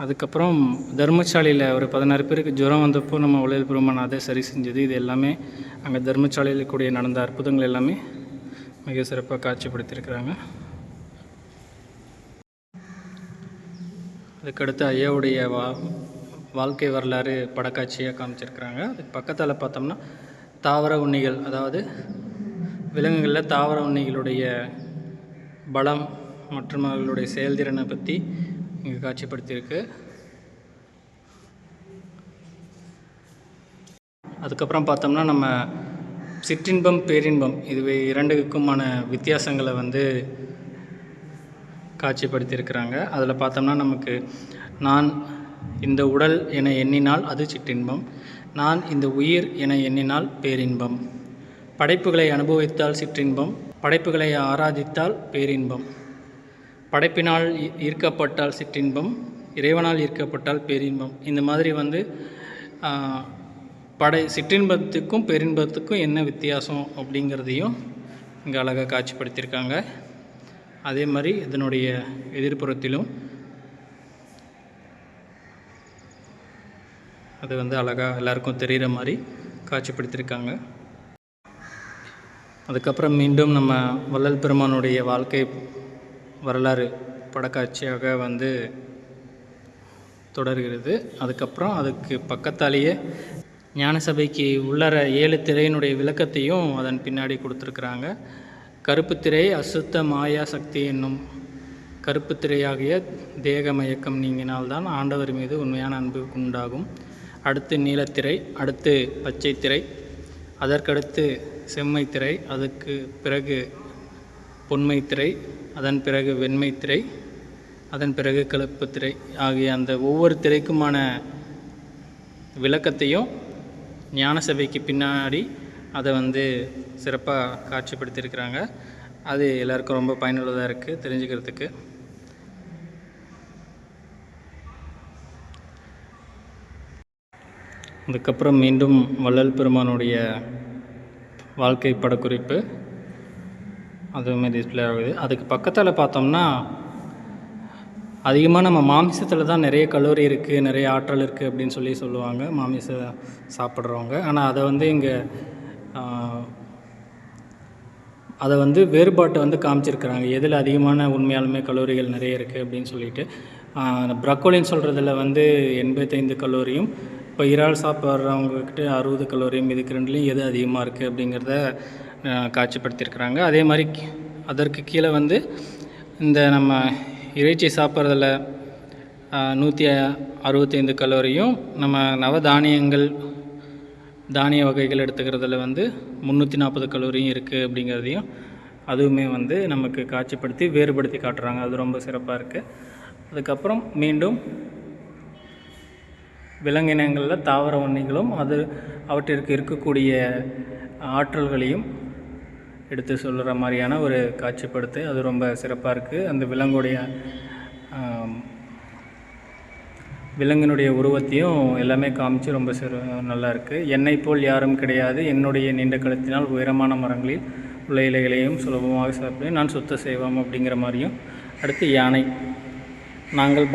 அதுக்கப்புறம் தர்மசாலையில் ஒரு 16 பேருக்கு ஜுரம் வந்தப்போ நம்ம வள்ளல் பெருமான் அதை சரி செஞ்சது. இது எல்லாமே அங்கே தர்மசாலையில் கூடிய நடந்த அற்புதங்கள் எல்லாமே மிக சிறப்பாக காட்சிப்படுத்தியிருக்கிறாங்க. அதுக்கடுத்து ஐயாவுடைய வாழ்க்கை வரலாறு படக்காட்சியாக காமிச்சிருக்கிறாங்க. அதுக்கு பக்கத்தில் பார்த்தோம்னா தாவர உண்ணிகள், அதாவது விலங்குகளில் தாவர உண்ணிகளுடைய பலம் மற்றும் அவர்களுடைய செயல்திறனை பற்றி இங்கே காட்சிப்படுத்தியிருக்கு. அதுக்கப்புறம் பார்த்தோம்னா நம்ம சிற்றின்பம் பேரின்பம் இதுவே இரண்டுக்குமான வித்தியாசங்களை வந்து காட்சிப்படுத்தியிருக்கிறாங்க. அதில் பார்த்தோம்னா நமக்கு நான் இந்த உடல் என எண்ணினால் அது சிற்றின்பம், நான் இந்த உயிர் என எண்ணினால் பேரின்பம், படைப்புகளை அனுபவித்தால் சிற்றின்பம், படைப்புகளை ஆராதித்தால் பேரின்பம், படைப்பினால் ஈர்க்கப்பட்டால் சிற்றின்பம், இறைவனால் ஈர்க்கப்பட்டால் பேரின்பம். இந்த மாதிரி வந்து சிற்றின்பத்துக்கும் பேரின்பத்துக்கும் என்ன வித்தியாசம் அப்படிங்கிறதையும் இங்கே அழகாக காட்சிப்படுத்தியிருக்காங்க. அதே மாதிரி இதனுடைய எதிர்ப்புறத்திலும் அது வந்து அழகாக எல்லாருக்கும் தெரிகிற மாதிரி காட்சிப்படுத்தியிருக்காங்க. அதுக்கப்புறம் மீண்டும் நம்ம வள்ளல் பெருமானுடைய வாழ்க்கை வரலாறு படக்காட்சியாக வந்து தொடர்கிறது. அதுக்கப்புறம் அதுக்கு பக்கத்தாலேயே ஞானசபைக்கு உள்ளற 7 திரையினுடைய விளக்கத்தையும் அதன் பின்னாடி கொடுத்துருக்குறாங்க. கருப்பு திரை அசுத்த மாயா சக்தி என்னும் கருப்பு திரையாகிய தேக மயக்கம் நீங்கினால்தான் ஆண்டவர் மீது உண்மையான அன்பு உண்டாகும். அடுத்து நீலத்திரை, அடுத்து பச்சை திரை, அதற்கடுத்து செம்மை திரை, அதுக்கு பிறகு பொன்மை திரை, அதன் பிறகு வெண்மை திரை, அதன் பிறகு கலப்பு திரை ஆகிய அந்த ஒவ்வொரு திரைக்குமான விளக்கத்தையும் ஞானசபைக்கு பின்னாடி அதை வந்து சிறப்பாக காட்சிப்படுத்தியிருக்கிறாங்க. அது எல்லாருக்கும் ரொம்ப பயனுள்ளதாக இருக்குது தெரிஞ்சுக்கிறதுக்கு. அதுக்கப்புறம் மீண்டும் வள்ளல் பெருமானுடைய வாழ்க்கை படக்குறிப்பு அதுவுமே டிஸ்பிளே ஆகுது. அதுக்கு பக்கத்தில் பார்த்தோம்னா அதிகமாக நம்ம மாமிசத்தில் தான் நிறைய கலோரி இருக்குது, நிறைய ஆற்றல் இருக்குது அப்படின்னு சொல்லுவாங்க மாமிசம் சாப்பிட்றவங்க. ஆனால் அதை வந்து இங்கே அதை வந்து வேறுபாட்டை வந்து காமிச்சிருக்கிறாங்க. எதில் அதிகமான உண்மையாலுமே கலோரிகள் நிறைய இருக்குது அப்படின்னு சொல்லிட்டு. ப்ரக்கோலின்னு சொல்கிறதுல வந்து 85 கலோரியும், இப்போ இறால் சாப்பிட்றவங்கக்கிட்ட 60 கலோரியும், இதுக்கு ரெண்டுலேயும் எது அதிகமாக இருக்குது அப்படிங்கிறத காட்சிப்படுத்தியிருக்கிறாங்க. அதே மாதிரி அதற்கு கீழே வந்து இந்த நம்ம இறைச்சி சாப்பிட்றதில் 165 கலோரியும், நம்ம நவதானியங்கள் தானிய வகைகள் எடுத்துக்கிறதுல வந்து 340 கலோரியும் இருக்குது அப்படிங்கிறதையும் அதுவுமே வந்து நமக்கு காட்சிப்படுத்தி வேறுபடுத்தி காட்டுறாங்க. அது ரொம்ப சிறப்பாக இருக்குது. அதுக்கப்புறம் மீண்டும் விலங்கினங்களில் தாவர உண்ணிகளும் அவற்றிற்கு இருக்கக்கூடிய ஆற்றல்களையும் எடுத்து சொல்கிற மாதிரியான ஒரு காட்சிப்படுத்து அது ரொம்ப சிறப்பாக இருக்குது. அந்த விலங்குடைய விலங்கினுடைய உருவத்தையும் எல்லாமே காமிச்சு ரொம்ப நல்லா இருக்குது. என்னை போல் யாரும் கிடையாது, என்னுடைய நீண்ட கழுத்தினால் உயரமான மரங்களில் உள்ள இலைகளையும் சுலபமாக சாப்பிட்டு நான் சுத்த செய்வோம் அப்படிங்கிற மாதிரியும். அடுத்து யானை, நாங்கள்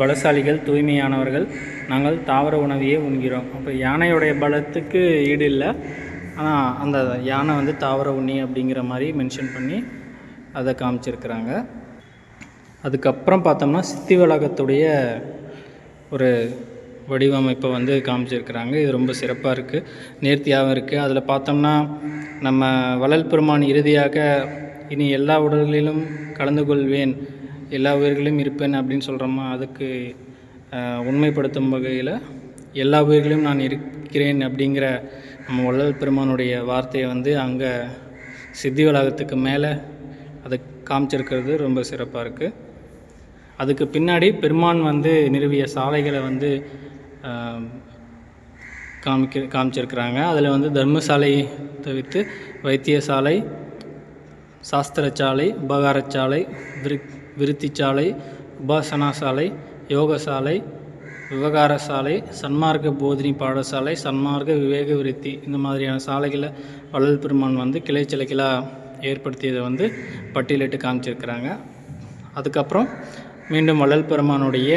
பலசாலிகள் தூய்மையானவர்கள், நாங்கள் தாவர உணவையே உண்கிறோம். அப்போ யானையுடைய பலத்துக்கு ஈடு இல்லை, ஆனால் அந்த யானை வந்து தாவர உண்ணி அப்படிங்கிற மாதிரி மென்ஷன் பண்ணி அதை காமிச்சிருக்கிறாங்க. அதுக்கப்புறம் பார்த்தோம்னா சித்தி வளாகத்துடைய ஒரு வடிவமைப்பை வந்து காமிச்சிருக்கிறாங்க. இது ரொம்ப சிறப்பாக இருக்குது, நேர்த்தியாகவும் இருக்குது. அதில் பார்த்தோம்னா நம்ம வள்ளல் பெருமான் இறுதியாக இனி எல்லா உடல்களிலும் கலந்து கொள்வேன், எல்லா உயிர்களும் இருப்பேன் அப்படின்னு சொல்கிறோமா, அதுக்கு உண்மைப்படுத்தும் வகையில் எல்லா உயிர்களும் நான் இருக்கிறேன் அப்படிங்கிற நம்ம வள்ளல் பெருமானுடைய வார்த்தையை வந்து அங்கே சித்தி வளாகத்துக்கு மேலே அதை காமிச்சிருக்கிறது ரொம்ப சிறப்பாக இருக்குது. அதுக்கு பின்னாடி பெருமான் வந்து நிறுவிய சாலைகளை வந்து காமிச்சிருக்கிறாங்க. அதில் வந்து தர்மசாலை தவிர்த்து வைத்தியசாலை, சாஸ்திரச்சாலை, உபகாரச்சாலை, விருத்திச்சாலை, உபாசனாசாலை, யோகசாலை, விவகார சாலை, சன்மார்க்க போதினி பாடசாலை, சன்மார்க்க விவேக விருத்தி, இந்த மாதிரியான சாலைகளை வள்ளல் பெருமான் வந்து கிளைச்சலைகளாக ஏற்படுத்தியதை வந்து பட்டியலிட்டு காமிச்சிருக்கிறாங்க. அதுக்கப்புறம் மீண்டும் வள்ளல் பெருமானுடைய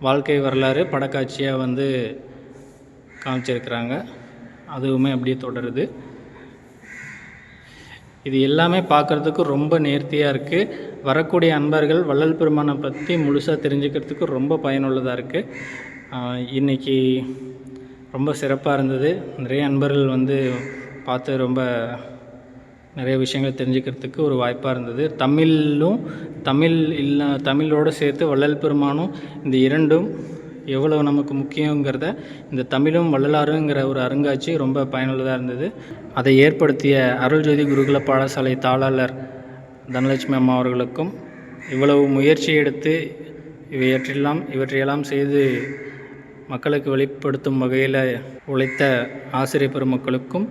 வாழ்க்கை வரலாறு படக்காட்சியாக வந்து காமிச்சிருக்கிறாங்க. அதுவுமே அப்படியே தொடருது. இது எல்லாமே பார்க்குறதுக்கு ரொம்ப நேர்த்தியாக இருக்குது. வரக்கூடிய அன்பர்கள் வள்ளல் பெருமானை பற்றி முழுசாக தெரிஞ்சுக்கிறதுக்கு ரொம்ப பயனுள்ளதாக இருக்குது. இன்றைக்கி ரொம்ப சிறப்பாக இருந்தது. நிறைய அன்பர்கள் வந்து பார்த்து ரொம்ப நிறைய விஷயங்கள் தெரிஞ்சுக்கிறதுக்கு ஒரு வாய்ப்பாக இருந்தது. தமிழோடு சேர்த்து வள்ளல் பெருமானும், இந்த இரண்டும் எவ்வளவு நமக்கு முக்கியங்கிறத இந்த தமிழும் வள்ளலாருங்கிற ஒரு அருங்காட்சி ரொம்ப பயனுள்ளதாக இருந்தது. அதை ஏற்படுத்திய அருள்ஜோதி குருகுல பாடசாலை தாளாளர் தனலட்சுமி அம்மா அவர்களுக்கும், இவ்வளவு முயற்சி எடுத்து இவற்றையெல்லாம் செய்து மக்களுக்கு வெளிப்படுத்தும் வகையில் உழைத்த ஆசிரியர் பெருமக்களுக்கும்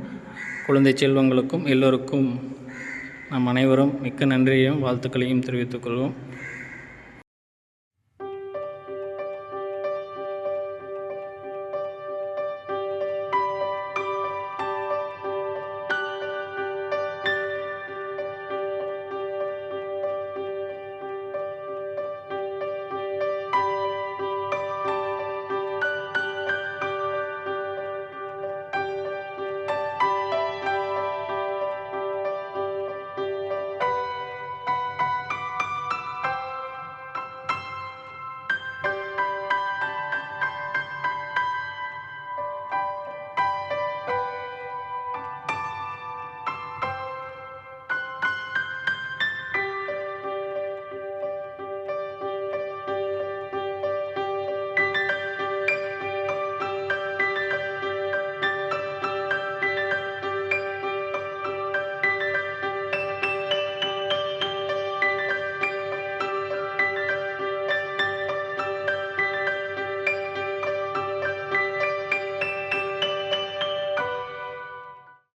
குழந்தை செல்வங்களுக்கும் எல்லோருக்கும் நாம் அனைவரும் மிக்க நன்றியையும் வாழ்த்துக்களையும் தெரிவித்துக் கொள்வோம்.